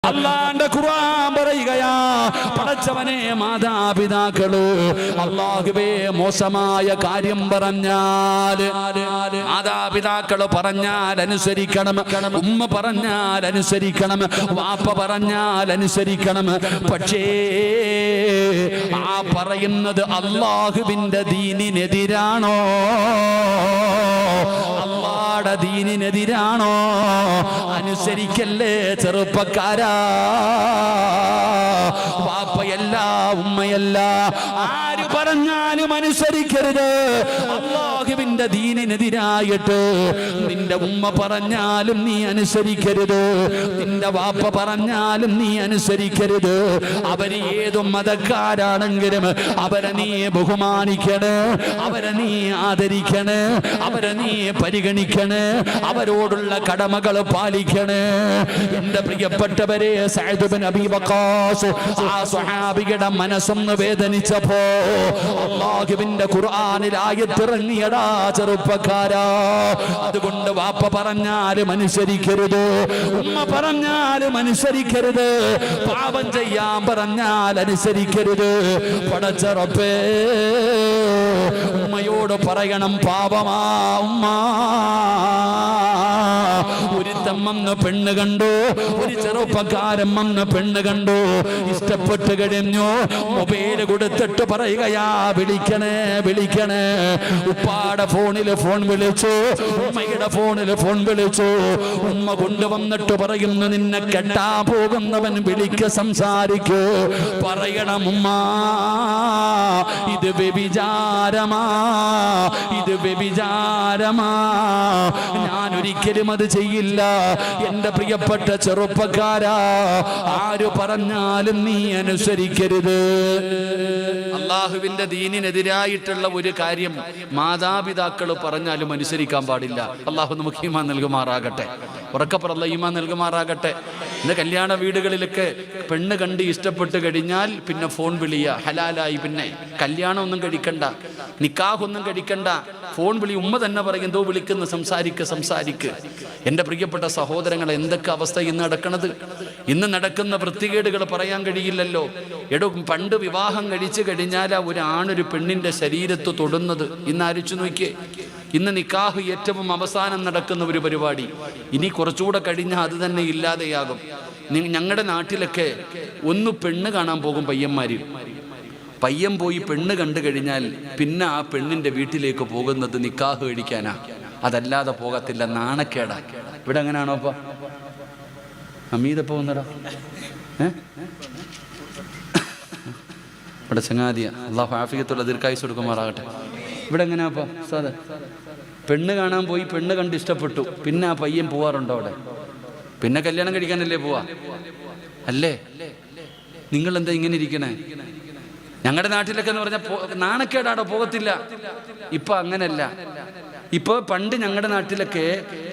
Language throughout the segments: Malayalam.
അല്ലാഹുവിന്റെ ഖുർആൻ പറയുകയാ, പടച്ചവനെ മാതാപിതാക്കള് അല്ലാഹുവേ മോശമായ കാര്യം പറഞ്ഞാൽ മാതാപിതാക്കള് പറഞ്ഞാൽ അനുസരിക്കണം, ഉമ്മ പറഞ്ഞാൽ അനുസരിക്കണം, വാപ്പ പറഞ്ഞാൽ അനുസരിക്കണം. പക്ഷേ ആ പറയുന്നത് അല്ലാഹുവിന്റെ ദീനിനെതിരാണോ, അല്ലാഹുവിന്റെ ദീനിനെതിരാണോ? അനുസരിക്കല്ലേ ചെറുപ്പക്കാരാ. വാപ്പയല്ല ഉമ്മയല്ല, ആര് പറഞ്ഞാലും അനുസരിക്കരുത്. അല്ലാഹുവിന്റെ ദീനിനെതിരായിട്ട് നിന്റെ ഉമ്മ പറഞ്ഞാലും നീ അനുസരിക്കരുത്, നിന്റെ വാപ്പ പറഞ്ഞാലും നീ അനുസരിക്കരുത്. അവര് ഏതു മതക്കാരാണെങ്കിലും അവരെ നീ ബഹുമാനിക്കണേ, അവരെ നീ ആദരിക്കണേ, അവരെ നീ പരിഗണിക്കണേ, അവരോടുള്ള കടമകൾ പാലിക്കണേ. എന്റെ പ്രിയപ്പെട്ടവരെ, സഅദ് ഇബ്നു അബീ വഖാസ് ആ സ്വഹാബിയുടെ മനസ്സൊന്ന് വേദനിച്ചപ്പോ അല്ലാഹുവിന്റെ ഖുർആനിൽ ആയത്തിറങ്ങിയടാ ചെറുപ്പക്കാരാ. അതുകൊണ്ട് വാപ്പ പറഞ്ഞാലും അനുസരിക്കരുത്, ഉമ്മ പറഞ്ഞാലും അനുസരിക്കരുത്, പാപം ചെയ്യാൻ പറഞ്ഞാൽ അനുസരിക്കരുത്. പടച്ച റബ്ബേ, ഉമ്മയോട് പറയണം പാപമാ ഉമ്മ. ഒരുത്തൻ വന്ന് പെണ്ണ് കണ്ടു, ഒരു ചെറുപ്പക്കാരൻ വന്ന് പെണ്ണ് കണ്ടു, ഇഷ്ടപ്പെട്ട് കഴിഞ്ഞു. മൊബൈൽ കൊടുത്തിട്ട് പറയുകയാ വിളിക്കണേ വിളിക്കണേ. ഉപ്പാടെ ഫോണിൽ ഫോൺ വിളിച്ചു, ഉമ്മയുടെ ഫോണിൽ ഫോൺ വിളിച്ചു. ഉമ്മ കൊണ്ടുവന്നിട്ട് പറയുന്നു, നിന്നെ കെട്ടാ പോകുന്നവൻ വിളിക്ക സംസാരിക്കൂ. പറയണം ഉമ്മ, ഇത് വ്യഭിചാരമാ, ഇത് വ്യഭിചാരമാ, ഞാൻ ഒരിക്കലും അത് ചെയ്യില്ല. എന്റെ പ്രിയപ്പെട്ട ചെറുപ്പക്കാരാ, ആര് പറഞ്ഞാലും നീ അനുസരിക്കരുത്. അല്ലാഹുവിന്റെ ദീനിനെതിരായിട്ടുള്ള ഒരു കാര്യം മാതാപിതാക്കൾ പറഞ്ഞാലും അനുസരിക്കാൻ പാടില്ല. അല്ലാഹു നമുക്ക് ഈമാൻ നൽകുമാറാകട്ടെ, ഉറക്കപ്പറല്ല ഈമാൻ നൽകുമാറാകട്ടെ. ഇന്ന് കല്യാണ വീടുകളിലൊക്കെ പെണ്ണ് കണ്ട് ഇഷ്ടപ്പെട്ട് കഴിഞ്ഞാൽ പിന്നെ ഫോൺ വിളിയ ഹലാലായി. പിന്നെ കല്യാണം ഒന്നും കഴിക്കണ്ട, നിക്കാഹൊന്നും കഴിക്കണ്ട, ഫോൺ വിളി. ഉമ്മ തന്നെ പറയും, എന്തോ വിളിക്കുന്ന, സംസാരിക്ക്. എൻ്റെ പ്രിയപ്പെട്ട സഹോദരങ്ങൾ, എന്തൊക്കെ അവസ്ഥ ഇന്ന് നടക്കണത്. ഇന്ന് നടക്കുന്ന വൃത്തികേടുകൾ പറയാൻ കഴിയില്ലല്ലോ. എടോ, പണ്ട് വിവാഹം കഴിച്ചു കഴിഞ്ഞാൽ ഒരു ആണൊരു പെണ്ണിൻ്റെ ശരീരത്ത് തൊടുന്നത് ഇന്ന് ആലോചിച്ചു നോക്കിയേ. ഇന്ന് നിക്കാഹ് ഏറ്റവും അവസാനം നടക്കുന്ന ഒരു പരിപാടി. ഇനി കുറച്ചുകൂടെ കഴിഞ്ഞാൽ അത് തന്നെ ഇല്ലാതെയാകും. ഞങ്ങളുടെ നാട്ടിലൊക്കെ ഒന്ന് പെണ്ണ് കാണാൻ പോകും പയ്യന്മാര്. പയ്യൻ പോയി പെണ്ണ് കണ്ടു കഴിഞ്ഞാൽ പിന്നെ ആ പെണ്ണിൻ്റെ വീട്ടിലേക്ക് പോകുന്നത് നിക്കാഹ് കഴിക്കാനാ, അതല്ലാതെ പോകത്തില്ല. നാണക്കേടാ. ഇവിടെ അങ്ങനെയാണോ? അപ്പൊ അമീത പോകുന്നടാ ഇവിടെ ചങ്ങാതിയ. അല്ലാഹു ആഫിയത്തുള്ള ദീർഘായുസ്സ് കൊടുക്കുമാറാകട്ടെ. ഇവിടെ എങ്ങനെയാ അപ്പൊ സാധാ പെണ്ണ് കാണാൻ പോയി, പെണ്ണ് കണ്ട് ഇഷ്ടപ്പെട്ടു, പിന്നെ ആ പയ്യൻ പോവാറുണ്ടോ അവിടെ? പിന്നെ കല്യാണം കഴിക്കാനല്ലേ പോവാ അല്ലേ? നിങ്ങൾ എന്താ ഇങ്ങനെ ഇരിക്കണേ? ഞങ്ങളുടെ നാട്ടിലൊക്കെ എന്ന് പറഞ്ഞാൽ നാണക്കേടാടോ, പോകത്തില്ല. ഇപ്പൊ അങ്ങനല്ല. ഇപ്പൊ പണ്ട് ഞങ്ങളുടെ നാട്ടിലൊക്കെ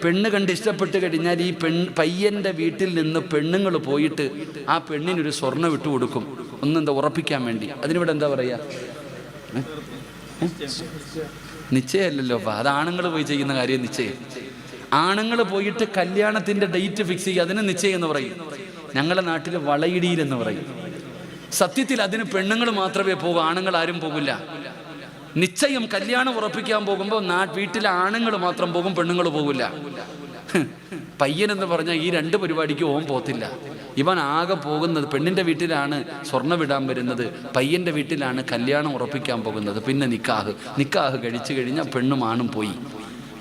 പെണ്ണ് കണ്ട് ഇഷ്ടപ്പെട്ട് കഴിഞ്ഞാൽ ഈ പയ്യന്റെ വീട്ടിൽ നിന്ന് പെണ്ണുങ്ങൾ പോയിട്ട് ആ പെണ്ണിനൊരു സ്വർണ്ണം വിട്ടു കൊടുക്കും, ഒന്നെന്താ ഉറപ്പിക്കാൻ വേണ്ടി. അതിനിവിടെ എന്താ പറയാ? നിശ്ചയമല്ലല്ലോ. അത് ആണുങ്ങൾ പോയി ചെയ്യുന്ന കാര്യം നിശ്ചയം. ആണുങ്ങൾ പോയിട്ട് കല്യാണത്തിന്റെ ഡേറ്റ് ഫിക്സ് ചെയ്യുക, അതിന് നിശ്ചയം എന്ന് പറയും. ഞങ്ങളുടെ നാട്ടിൽ വളയിടിയിലെന്ന് പറയും. സത്യത്തിൽ അതിന് പെണ്ണുങ്ങൾ മാത്രമേ പോകൂ, ആണുങ്ങൾ ആരും പോകില്ല. നിശ്ചയം കല്യാണം ഉറപ്പിക്കാൻ പോകുമ്പോൾ വീട്ടിലെ ആണുങ്ങൾ മാത്രം പോകും, പെണ്ണുങ്ങൾ പോകില്ല. പയ്യനെന്ന് പറഞ്ഞാൽ ഈ രണ്ട് പരിപാടിക്ക് ഓൻ പോകത്തില്ല. ഇവൻ ആകെ പോകുന്നത് പെണ്ണിൻ്റെ വീട്ടിലാണ് സ്വർണ്ണം വിടാൻ വരുന്നത്, പയ്യൻ്റെ വീട്ടിലാണ് കല്യാണം ഉറപ്പിക്കാൻ പോകുന്നത്, പിന്നെ നിക്കാഹ് കഴിച്ചു കഴിഞ്ഞാൽ പെണ്ണും ആണും പോയി.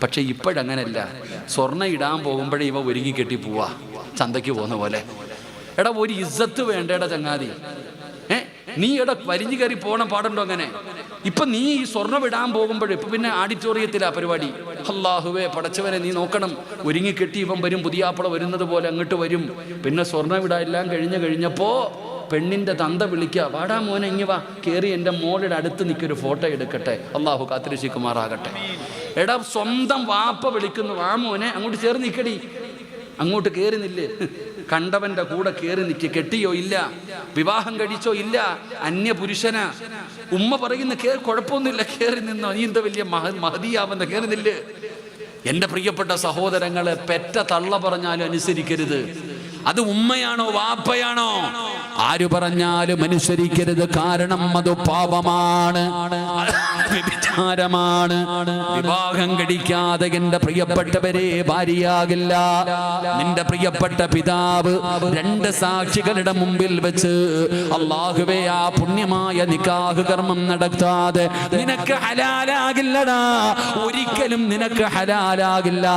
പക്ഷെ ഇപ്പോഴങ്ങനല്ല. സ്വർണ്ണം ഇടാൻ പോകുമ്പോഴേ ഇവ ഒരുങ്ങി കെട്ടി പോവാ, ചന്തയ്ക്ക് പോകുന്ന പോലെ. എടാ, ഒരു ഇസ്സത്ത് വേണ്ടേടാ ചങ്ങാതി. നീ എടാ വലിഞ്ഞു കയറി പോകണം പാടുണ്ടോ? അങ്ങനെ ഇപ്പൊ നീ ഈ സ്വർണ്ണം ഇടാൻ പോകുമ്പോഴും ഇപ്പൊ പിന്നെ ആഡിറ്റോറിയത്തിലാ പരിപാടി. അല്ലാഹുവേ പടച്ചവനെ, നീ നോക്കണം, ഒരുങ്ങി കെട്ടി ഇവൻ വരും, പുതിയാപ്പള വരുന്നത് പോലെ അങ്ങോട്ട് വരും. പിന്നെ സ്വർണ്ണം ഇടാൻ എല്ലാം കഴിഞ്ഞപ്പോ പെണ്ണിന്റെ തന്ത വിളിക്കുക, വാടാ മോനെ ഇങ്ങ് വാ, കയറി എൻ്റെ മോളുടെ അടുത്ത് നിൽക്കൊരു ഫോട്ടോ എടുക്കട്ടെ. അല്ലാഹു കാത്തിരക്ഷിക്കുമാറാകട്ടെ. എടാ, സ്വന്തം വാപ്പ വിളിക്കുന്നു, വാ മോനെ അങ്ങോട്ട് ചേർന്ന് നിൽക്കടി. അങ്ങോട്ട് കയറി നില്ല്. കണ്ടവന്റെ കൂടെ കയറി നിൽക്കുക. കെട്ടിയോ ഇല്ല, വിവാഹം കഴിച്ചോ ഇല്ല, അന്യപുരുഷനാ. ഉമ്മ പറയുന്ന കുഴപ്പമൊന്നുമില്ല, കയറി നിന്നോ, നീ എന്താ വലിയ മഹതിയാവുന്ന, കയറി നില്ല്. എൻ്റെ പ്രിയപ്പെട്ട സഹോദരങ്ങളെ, പെറ്റ തള്ള പറഞ്ഞാലും അനുസരിക്കരുത്. അത് ഉമ്മയാണോ വാപ്പയാണോ ആര് പറഞ്ഞാലും അനുസരിക്കരുത്. കാരണം അത് പാപമാണ്, വ്യഭിചാരമാണ്. വിവാഹം കഴിക്കാതെ എന്റെ പ്രിയപ്പെട്ടവരെ ഭാര്യയാകില്ല. നിന്റെ പ്രിയപ്പെട്ട പിതാവ് 2 സാക്ഷികളുടെ മുമ്പിൽ വെച്ച് അല്ലാഹുവേ ആ പുണ്യമായ നിക്കാഹ് കർമ്മം നടത്താതെ നിനക്ക് ഹലാലാകില്ലടാ, ഒരിക്കലും നിനക്ക് ഹലാലാകില്ല.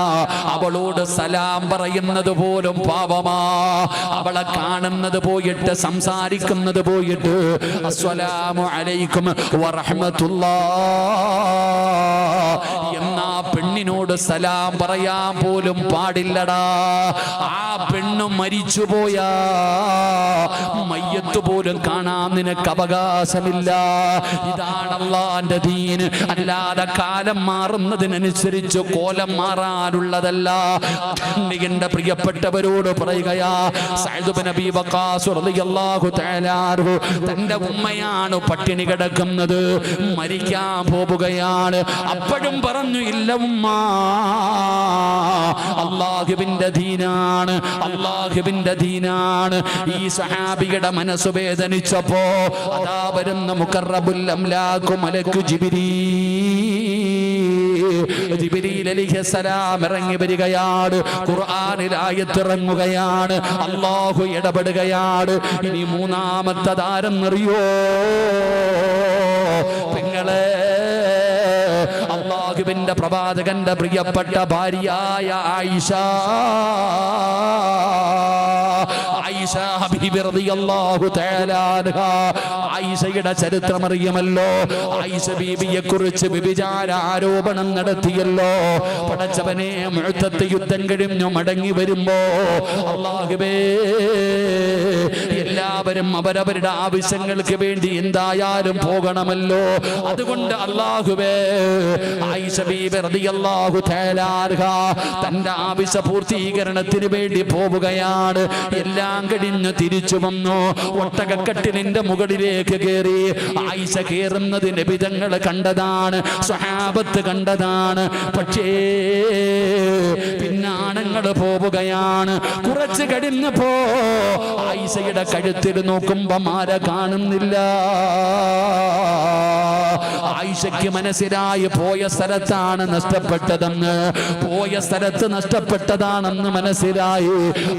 അവളോട് സലാം പറയുന്നത് പോലും പാപമാ. അവളെ കാണുന്നത് പോയിട്ട് സംസാരിക്കുന്നത് പോയിട്ട് അസ്സലാമു അലൈക്കും വറഹ്മത്തുള്ളാഹ് എന്നാ പെണ്ണിനോട് സലാം പറയാൻ പോലും പാടില്ലടാ. ആ പെണ്ണ് മരിച്ചുപോയാ മയ്യത്ത് പോലും കാണാൻ നിനക്ക് അവകാശമില്ല. ഇതാണ് അല്ലാഹുവിന്റെ ദീന്. അല്ലാതെ കാലം മാറുന്നതിനനുസരിച്ച് കോലം മാറാനുള്ളതല്ല. എന്റെ പ്രിയപ്പെട്ടവരോട് പറയുകയാ, സഅദ് ഇബ്നു അബീ വഖാസ് റളിയല്ലാഹു തആല അൻഹു തന്റെ ഉമ്മയാണ് പട്ടിണി കിടക്കുന്നത്, മരിക്കാൻ പോവുകയാണ്. അപ്പോഴും പറഞ്ഞു ഇല്ല ഉമ്മ, അല്ലാഹുവിന്റെ ദീനാണ്, അല്ലാഹുവിന്റെ ദീനാണ്. ഈ സഹാബിയുടെ മനസ്സ് വേദനിച്ചപ്പോ അതാ വരുന്ന മുഖറബുൽ അംലാഖു മലക്കു ജിബ്രീൽ അലൈഹിസ്സലാം ഇറങ്ങി വരികയാണ്. ഖുർആനിൽ ആയത്ത് ഇറങ്ങുകയാണ്. അല്ലാഹു ഇടപെടുകയാണ്. ഇനി മൂന്നാമത്തെ താരെന്നറിയോ പെങ്ങളെ? അല്ലാഹുവിന്റെ പ്രവാചകന്റെ പ്രിയപ്പെട്ട ഭാര്യയായ ആയിഷ ഹബീബി റളിയല്ലാഹു തആല അൻഹാ. ആയിഷയുടെ ചരിത്രം അറിയുമല്ലോ. ആയിഷ ബീബിയെ കുറിച്ച് വ്യഭിചാര ആരോപണം നടത്തിയല്ലോ. പടച്ചവനെ, മുഅ്തത്ത് യുദ്ധം കഴിഞ്ഞു മടങ്ങി വരുമ്പോ അല്ലാഹുവേ എല്ലാവരും അവരവരുടെ ആവശ്യങ്ങൾക്ക് വേണ്ടി എന്തായാലും പോകണമല്ലോ. അതുകൊണ്ട് അല്ലാഹുവേ ആയിഷ ബീബി റളിയല്ലാഹു തആല അൻഹാ തന്റെ ആവശ്യ പൂർത്തീകരണത്തിന് വേണ്ടി പോവുകയാണ്. എല്ലാം കഴിഞ്ഞ് തിരിച്ചു വന്നു. ഒട്ടകക്കട്ടിലിന്റെ മുകളിലേക്ക് കയറി. ആയിഷ കയറുന്നത് നബി തങ്ങൾ കണ്ടതാണ്, സ്വഹാബത്ത് കണ്ടതാണ്. പക്ഷേ പിന്നാണുങ്ങൾ പോവുകയാണ്. കുറച്ച് കഴിഞ്ഞപ്പോ ആയിഷയുടെ കഴുത്തിൽ നോക്കുമ്പോ മാല കാണുന്നില്ല. ആയിഷയ്ക്ക് മനസ്സിലായി പോയ സ്ഥലത്താണ് നഷ്ടപ്പെട്ടതെന്ന്, പോയ സ്ഥലത്ത് നഷ്ടപ്പെട്ടതാണെന്ന് മനസ്സിലായി.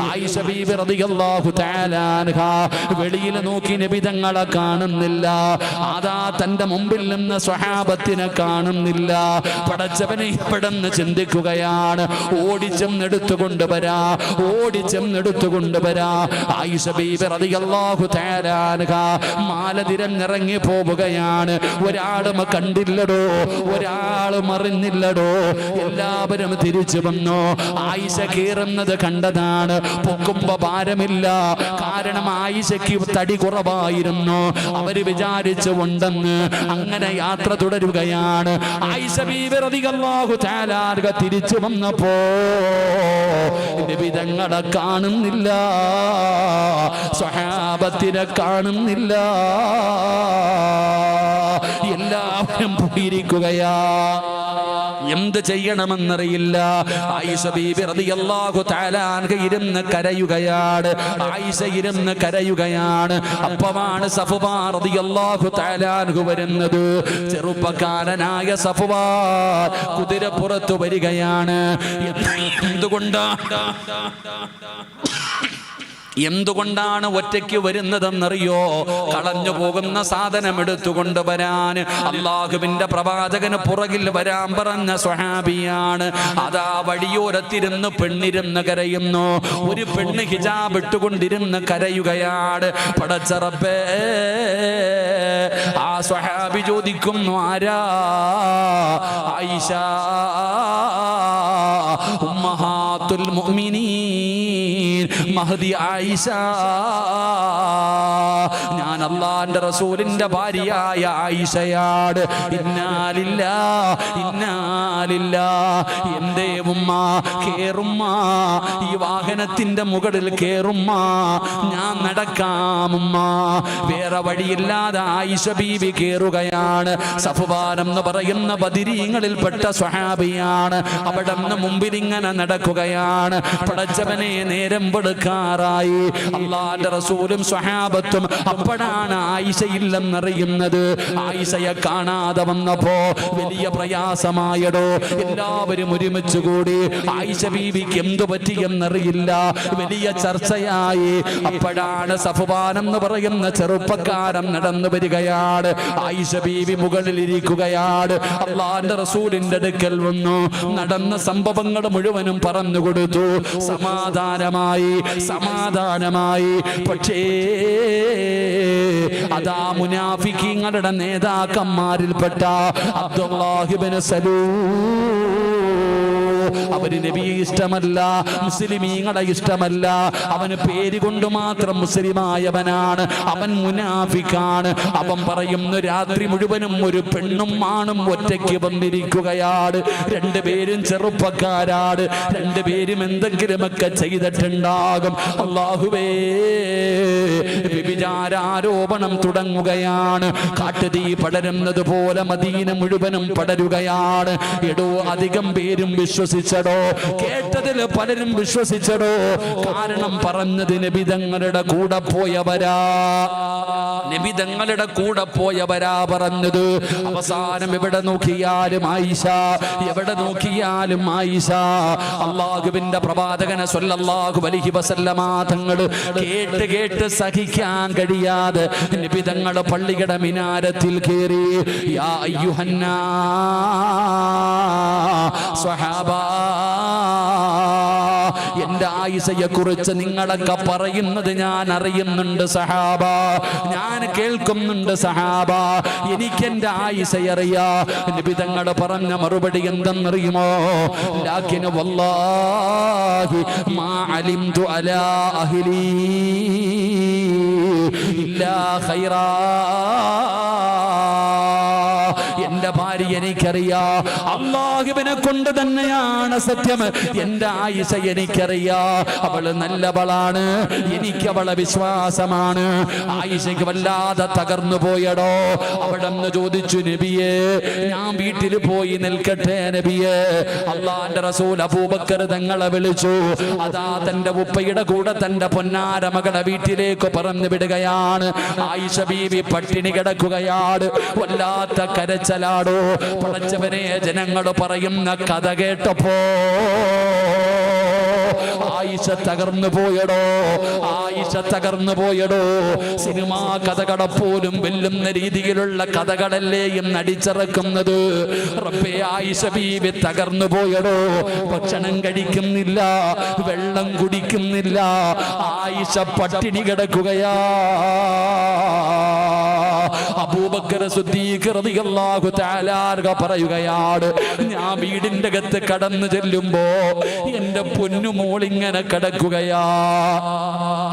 ആയിഷ ബീബി റളിയല്ലാഹു തആല അൻഹാ വെളിയിൽ നോക്കി നബി തങ്ങളെ കാണുന്നില്ല. അതാ തന്റെ മുമ്പിൽ നിന്ന് സ്വഹാബത്തിനെ കാണുന്നില്ല. പടച്ചവനെ ഇപ്പടെന്ന് ചിന്തിക്കുകയാണ്. ഓടിച്ചെന്നെടുത്തുകൊണ്ടുവരാ, ഓടിച്ചെന്നെടുത്തുകൊണ്ടുവരാ. ആയിഷ ബീബി റളിയല്ലാഹു തആല അൻഹാ മാല തിരഞ്ഞിറങ്ങി പോവുകയാണ്. ഒരാളും കണ്ടില്ലടോ, ഒരാളും അറിഞ്ഞില്ലടോ. എല്ലാവരും തിരിച്ചു വന്നു. ആയിഷ കീറുന്നത് കണ്ടതാണ്. പൊക്കുമ്പോ ഭാരമില്ല. കാരണം ആയിഷയ്ക്ക് തടി കുറവായിരുന്നു. അവര് വിചാരിച്ചു ഉണ്ടെന്ന്. അങ്ങനെ യാത്ര തുടരുകയാണ്. ആയിഷ ബീബി റളിയല്ലാഹു തആല അൻഹ തിരിച്ചു വന്നപ്പോ നബി തങ്ങളെ കാണുന്നില്ല, സ്വഹാബത്തിനെ കാണുന്നില്ല. എല്ലാവരും പോയിരിക്കുകയാ. എന്ത് ചെയ്യണമെന്നറിയില്ല. ആയിഷ ബീബി റളിയല്ലാഹു തആല അൻഹ ഇരുന്ന് കരയുകയാണ്. ആയിഷ ഇരുന്ന് കരയുകയാണ്. അപ്പമാണ് സഫ്വാൻ റളിയല്ലാഹു തആല അൻഹു വരുന്നത്. ചെറുപ്പക്കാരനായ സഫ്വാൻ കുതിരപ്പുറത്ത് വരികയാണ്. എന്തുകൊണ്ടാണ് ഒറ്റയ്ക്ക് വരുന്നതെന്നറിയോ? കളഞ്ഞു പോകുന്ന സാധനം എടുത്തുകൊണ്ട് വരാൻ അല്ലാഹുവിന്റെ പ്രവാചകന് പുറകിൽ വരാൻ പറഞ്ഞ സ്വഹാബിയാണ്. അതാ വഴിയോരത്തിരുന്ന് പെണ്ണിരുന്ന് കരയുന്നു. ഒരു പെണ്ണ് ഹിജാബ് ഇട്ടുകൊണ്ടിരുന്ന് കരയുകയാണ്. പടച്ച റബ്ബേ, ആ സ്വഹാബി ചോദിക്കുന്നു, ആരാ? ആയിഷ ഉമ്മഹാത്തുൽ മുഅ്മിനീൻ മഹദി ആയിഷ. ഞാൻ അല്ലാഹുവിന്റെ റസൂലിന്റെ ഭാര്യയായ ആയിഷയാണ്. ഇന്നാലില്ലാ. എന്തേ ഉമ്മ? കേറുമ്മ, ഈ വാഹനത്തിന്റെ മുകളിൽ കേറുമ്മ, ഞാൻ നടക്കാമുമ്മ. വേറെ വഴിയില്ലാതെ ആയിഷ ബീവി കേറുകയാണ്. സഫ്വാൻ എന്ന് പറയുന്ന ബദരീങ്ങളിൽപ്പെട്ട സ്വഹാബിയാണ്. അവിടെ നിന്ന് മുമ്പിൽ ഇങ്ങനെ നടക്കുകയാണ്. പടച്ചവനെ, നേരം വെളുക്ക നടക്കാറായി. അള്ളാന്റെ റസൂലും സ്വഹാബത്തും അപ്പോഴാണ് ആയിഷയില്ലെന്നറിയുന്നത്. ആയിഷയെ കാണാതെ വന്നപ്പോ വലിയ പ്രയാസമായടോ. എല്ലാവരും ഒരുമിച്ച് കൂടി. ആയിഷ ബീവിക്ക് എന്തു പറ്റിയെന്നറിയില്ല. വലിയ ചർച്ചയായി. അപ്പോഴാണ് സഫ്വാൻ എന്ന് പറയുന്ന ചെറുപ്പക്കാരൻ നടന്നു വരികയാണ്. ആയിഷ ബീവി മുകളിൽ ഇരിക്കുകയാണ്. അള്ളാന്റെ റസൂലിന്റെ അടുക്കൽ വന്നു. നടന്ന സംഭവങ്ങൾ മുഴുവനും പറഞ്ഞു കൊടുത്തു. സമാധാനമായി. പക്ഷേ അതാ മുനാഫിക്കീങ്ങളുടെ നേതാക്കന്മാരിൽപ്പെട്ട അബ്ദുല്ലാഹ് ഇബ്നു സലൂൽ, അവന് നബിയെ ഇഷ്ടമല്ല, മുസ്ലിമീങ്ങളെ ഇഷ്ടമല്ല. അവന് പേര് കൊണ്ട് മാത്രം മുസ്ലിമായവനാണ്. അവൻ മുനാഫിക്കാണ്. അവൻ പറയുന്നു, രാത്രി മുഴുവനും ഒരു പെണ്ണും ആണും ഒറ്റയ്ക്ക് വന്നിരിക്കുകയാണ്. രണ്ടുപേരും ചെറുപ്പക്കാരാണ്. രണ്ടുപേരും എന്തെങ്കിലുമൊക്കെ ചെയ്തിട്ടുണ്ടാകും. അല്ലാഹുവേ, വ്യഭിചാരാരോപണം തുടങ്ങുകയാണ്. കാട്ടുതീ പടരുന്നത് പോലെ മദീന മുഴുവനും പടരുകയാണ്. എടോ, അധികം പേരും വിശ്വസിച്ചടോ. കേട്ടതിൽ പലരും വിശ്വസിച്ചടോ. കാരണം പറഞ്ഞത് നബിതങ്ങളുടെ കൂടെ പോയവരാ. നബിതങ്ങളുടെ കൂടെ പോയവരാ പറഞ്ഞത്. അവസാനം എവിടെ നോക്കിയാലും ആയിഷ, എവിടെ നോക്കിയാലും ആയിഷ. അല്ലാഹുവിന്റെ പ്രവാചകനെ സ്വല്ലല്ലാഹു അലൈഹി വസല്ലമ തങ്ങൾ കേട്ട് സഹിക്കാൻ കഴിയാതെ നബിതങ്ങൾ പള്ളിയുടെ മിനാരത്തിൽ കയറി. യാ അയ്യുഹന്നാ സ്വഹാബാ, എന്റെ ആയിഷയെ കുറിച്ച് നിങ്ങളൊക്കെ പറയുന്നത് ഞാൻ അറിയുന്നുണ്ട് സഹാബ, ഞാൻ കേൾക്കുന്നുണ്ട് സഹാബ. എനിക്കെന്റെ ആയിഷയെ അറിയാ. നബി തങ്ങൾ പറഞ്ഞ മറുപടി എന്തെന്നറിയുമോ? ലാകിൻ വല്ലാഹി മാ അലിംതു അലാ അഹ്ലി ഇല്ലാ ഖൈറാ. എന്റെ ഭാര്യ എനിക്കറിയാ. അല്ലാഹുവിനെ കൊണ്ട് തന്നെയാണ് സത്യം. എന്റെ ആയിഷ എനിക്കറിയാ. അവള് നല്ലവളാണ്. എനിക്ക് അവളെ വിശ്വാസമാണ്. ആയിഷയ്ക്ക് വല്ലാതെ തകർന്നു പോയടോ. അവിടെ നിന്ന് ചോദിച്ചു, നബിയെ, ഞാൻ വീട്ടിൽ പോയി നിൽക്കട്ടെ നബിയെ? അള്ളാന്റെ റസൂൽ അബൂബക്കർ തങ്ങളെ വിളിച്ചു. അതാ തന്റെ ഉപ്പയുടെ കൂടെ തന്റെ പൊന്നാര മകളുടെ വീട്ടിലേക്ക് പറഞ്ഞു വിടുകയാണ്. ആയിഷ ബീവി പട്ടിണി കിടക്കുകയാണ്. വല്ലാത്ത കരച്ചലാടോ. പടച്ചവനെ, ജനങ്ങൾ പറയുന്ന കഥ കേട്ടപ്പോ ആയിഷ തകർന്നു പോയടോ. ആയിഷ തകർന്നു പോയടോ. സിനിമാ കഥകളെ പോലും വെല്ലുന്ന രീതിയിലുള്ള കഥകളല്ലേയും നടിച്ചിറക്കുന്നത്. റബ്ബേ, ആയിഷ ബീവി തകർന്നു പോയടോ. ഭക്ഷണം കഴിക്കുന്നില്ല, വെള്ളം കുടിക്കുന്നില്ല. ആയിഷ പട്ടിണി കിടക്കുകയാ. അബൂബക്കർ സിദ്ദീഖ് റളിയല്ലാഹു തആല പറയുകയാണ്, ഞാൻ വീടിന്റെ അകത്ത് കടന്നു ചെല്ലുമ്പോ എന്റെ പൊന്നുമോളിങ്ങനെ കിടക്കുകയാ.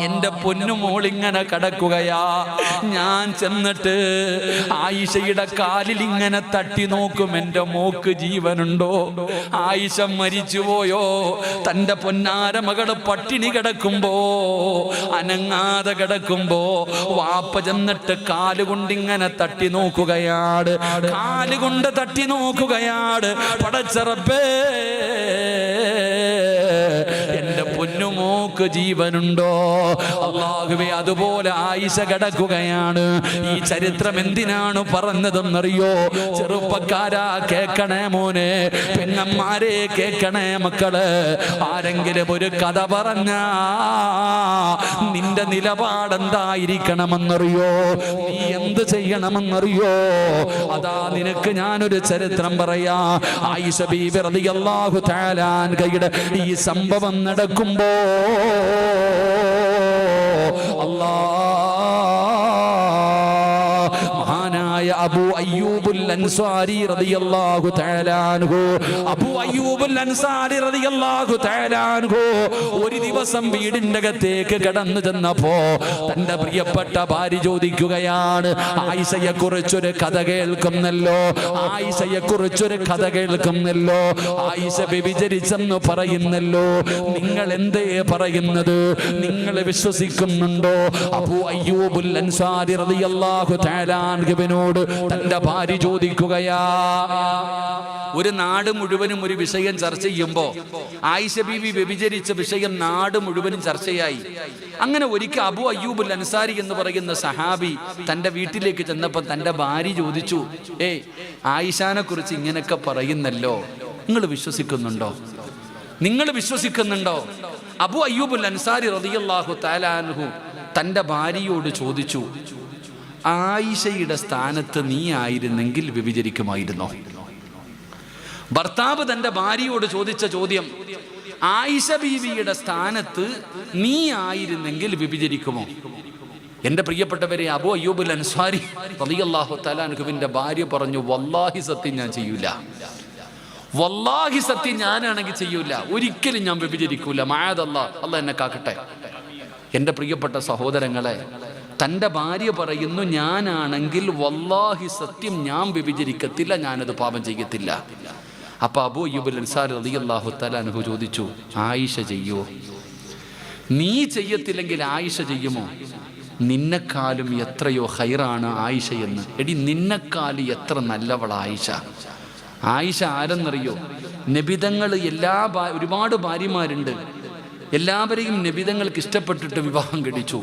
എന്റെ പൊന്നുമോളിങ്ങനെ കിടക്കുകയാ. ഞാൻ ചെന്നിട്ട് ആയിഷയുടെ കാലിൽ ഇങ്ങനെ തട്ടി നോക്കും. എന്റെ മോക്ക് ജീവനുണ്ടോ? ആയിഷ മരിച്ചുപോയോ? തന്റെ പൊന്നാര മകള് പട്ടിണി കിടക്കുമ്പോ, അനങ്ങാതെ കിടക്കുമ്പോ വാപ്പ ചെന്നിട്ട് കാലുകൊണ്ടിങ്ങനെ തട്ടി നോക്കുകയാണ്. കാലുകൊണ്ട് തട്ടി നോക്കുകയാണ്. പടച്ച റബ്ബേ, എന്റെ പൊന്നുമോക്ക് ജീവനുണ്ടോ? അല്ലാഹുവേ, അതുപോലെ ആയിഷ കിടക്കുകയാണ്. ഈ ചരിത്രം എന്തിനാണ് പറഞ്ഞതെന്നറിയോ? ചെറുപ്പക്കാരാ കേക്കണേ മോനെ, പെങ്ങന്മാരെ കേക്കണേ മക്കള്. ആരെങ്കിലും ഒരു കഥ പറഞ്ഞാ നിന്റെ നിലപാടെന്തായിരിക്കണമെന്നറിയോ? നീ എന്ത് ചെയ്യണമെന്നറിയോ? അതാ നിനക്ക് ഞാനൊരു ചരിത്രം പറയാ. ആയിഷ ബീബി റളിയല്ലാഹു തആല അൻഹയുടെ ഈ സംഭവം നടക്കുമ്പോ അബൂ അയ്യൂബുൽ അൻസാരി റളിയല്ലാഹു തആല അൻഹു, അബൂ അയ്യൂബുൽ അൻസാരി റളിയല്ലാഹു തആല അൻഹു ഒരു ദിവസം വീടിന്റെ അകത്തേക്ക് കടന്നു ചെന്നപ്പോ തന്റെ പ്രിയപ്പെട്ട ഭാര്യ ചോദിക്കുകയാണ്, ആയിഷയെ കുറിച്ചൊരു കഥ കേൾക്കുന്നല്ലോ, ആയിഷയെ കുറിച്ചൊരു കഥ കേൾക്കുന്നല്ലോ, ആയിഷ വ്യഭിചരിച്ചെന്ന് പറയുന്നല്ലോ, നിങ്ങൾ എന്തേ പറയുന്നത്? നിങ്ങൾ വിശ്വസിക്കുന്നുണ്ടോ? അബൂ അയ്യൂബുൽ അൻസാരി റളിയല്ലാഹു തആല അൻഹുവിനോട് തന്റെ ഭാര്യ ചോദിച്ചു, ചോദിക്കുകയാ. ഒരു നാട് മുഴുവനും ഒരു വിഷയം ചർച്ച ചെയ്യുമ്പോൾ ആയിഷ ബീവി വ്യഭിചരിച്ച വിഷയം നാട് മുഴുവനും ചർച്ചയായി. അങ്ങനെ ഒരിക്കൽ അബു അയ്യൂബുൽ അൻസാരി എന്ന് പറയുന്ന സഹാബി തന്റെ വീട്ടിലേക്ക് ചെന്നപ്പോൾ തന്റെ ഭാര്യ ചോദിച്ചു, ആയിഷാനെ കുറിച്ച് ഇങ്ങനെയൊക്കെ പറയുന്നല്ലോ, നിങ്ങൾ വിശ്വസിക്കുന്നുണ്ടോ? നിങ്ങൾ വിശ്വസിക്കുന്നുണ്ടോ? അബു അയ്യൂബുൽ അൻസാരി റളിയല്ലാഹു തആല അൻഹു തന്റെ ഭാര്യയോട് ചോദിച്ചു, ആയിഷയുടെ സ്ഥാനത്ത് നീ ആയിരുന്നെങ്കിൽ വ്യഭിചരിക്കുമായിരുന്നോ? ഭർത്താവ് തന്റെ ഭാര്യയോട് ചോദിച്ച ചോദ്യം, ആയിഷ ബീവിയുടെ സ്ഥാനത്ത് നീ ആയിരുന്നെങ്കിൽ വ്യഭിചരിക്കുമോ? എന്റെ പ്രിയപ്പെട്ടവരെ, അബു അയ്യൂബുൽ അൻസാരി റളിയല്ലാഹു തആല അൻഹുവിന്റെ ഭാര്യ പറഞ്ഞു, വല്ലാഹി സത്യം ഞാൻ ചെയ്യൂല, വല്ലാഹി സത്യം ഞാനാണെങ്കിൽ ചെയ്യൂല, ഒരിക്കലും ഞാൻ വ്യഭിചരിക്കൂല, മഅദല്ലാഹ്, അല്ലാഹ് എന്നെ കാക്കട്ടെ. എൻ്റെ പ്രിയപ്പെട്ട സഹോദരങ്ങളെ, തൻ്റെ ഭാര്യ പറയുന്നു, ഞാനാണെങ്കിൽ വല്ലാഹി സത്യം ഞാൻ വ്യഭിചരിക്കത്തില്ല, ഞാനത് പാപം ചെയ്യത്തില്ല. അപ്പൊ അബൂ അയ്യൂബുൽ അൻസാരി റളിയല്ലാഹു തആല അൻഹു ചോദിച്ചു, ആയിഷ ചെയ്യുമോ? നീ ചെയ്യത്തില്ലെങ്കിൽ ആയിഷ ചെയ്യുമോ? നിന്നെക്കാളും എത്രയോ ഖൈറാണ് ആയിഷ എന്ന്. എടി, നിന്നെക്കാളും എത്ര നല്ലവള ആയിഷ. ആയിഷ ആരെന്നറിയോ? നബിതങ്ങൾ ഒരുപാട് ഭാര്യമാരുണ്ട്, എല്ലാവരെയും നബിതങ്ങൾക്ക് ഇഷ്ടപ്പെട്ടിട്ട് വിവാഹം കഴിച്ചു.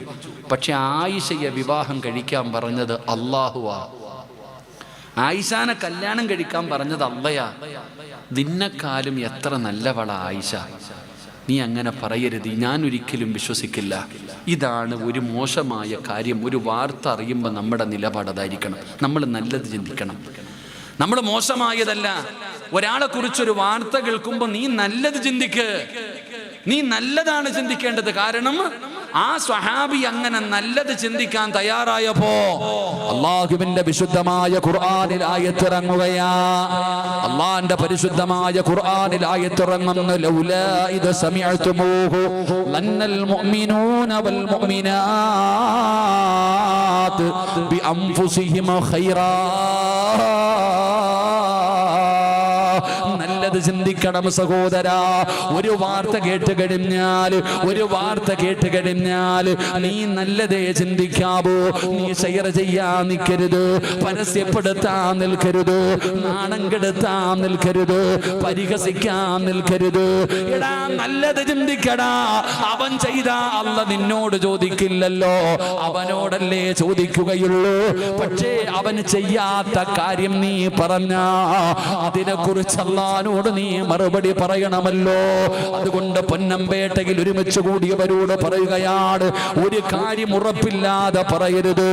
പക്ഷെ ആയിഷയെ വിവാഹം കഴിക്കാൻ പറഞ്ഞത് അല്ലാഹുവാ. ആയിഷാനെ കല്യാണം കഴിക്കാൻ പറഞ്ഞത് അള്ളയാ. നിന്നെക്കാളും എത്ര നല്ലവള ആയിഷ. നീ അങ്ങനെ പറയരുത്, ഞാൻ ഒരിക്കലും വിശ്വസിക്കില്ല. ഇതാണ് ഒരു മോശമായ കാര്യം. ഒരു വാർത്ത അറിയുമ്പോൾ നമ്മുടെ നിലപാടതായിരിക്കണം. നമ്മൾ നല്ലത് ചിന്തിക്കണം, നമ്മൾ മോശമായതല്ല. ഒരാളെ കുറിച്ചൊരു വാർത്ത കേൾക്കുമ്പോൾ നീ നല്ലത് ചിന്തിക്ക്, നീ നല്ലതാണ് ചിന്തിക്കേണ്ടത്. കാരണം ആ സ്വഹാബി അങ്ങനെ നല്ലത് ചിന്തിക്കാൻ തയ്യാറായപ്പോ അല്ലാഹുവിന്റെ വിശുദ്ധമായ ഖുർആനിൽ ആയത്തിറങ്ങുകയാ. അല്ലാഹുവിന്റെ പരിശുദ്ധമായ ഖുർആനിൽ ആയത്തിറങ്ങുന്നു, ലൗലാ ഇദ സമിഅതുമൂഹു ലന്നൽ മുഅ്മിനൂന വൽ മുഅ്മിനാത്ത് ബിഅൻഫുസിഹിം ഖൈറാ. നല്ലത് ചിന്തിക്കണം സഹോദരാ. ഒരു വാർത്ത കേട്ട് കഴിഞ്ഞാൽ നീ നല്ലതേ ചിന്തിക്കാവൂ. നീ ഷെയർ ചെയ്യാൻ നിൽക്കരുത്, പരസ്യപ്പെടുത്താൻ നിൽക്കരുത്, നാണം കെടുത്താൻ നിൽക്കരുത്, പരിഹസിക്കാൻ നിൽക്കരുത്. എടാ, നല്ലത് ചിന്തിക്കടാ. അവൻ ചെയ്ത അല്ലാഹ് നിന്നോട് ചോദിക്കില്ലല്ലോ, അവനോടല്ലേ ചോദിക്കുകയുള്ളൂ. പക്ഷേ അവൻ ചെയ്യാത്ത കാര്യം നീ പറഞ്ഞ അതിനെക്കുറിച്ച് അല്ലാഹുവോട് നീ മറുപടി പറയണമല്ലോ. അതുകൊണ്ട് പൊന്നമ്പേട്ടയിൽ ഒരുമിച്ച് കൂടിയവരോട് പറയുകയാണ്, ഒരു കാര്യം ഉറപ്പില്ലാതെ പറയരുത്,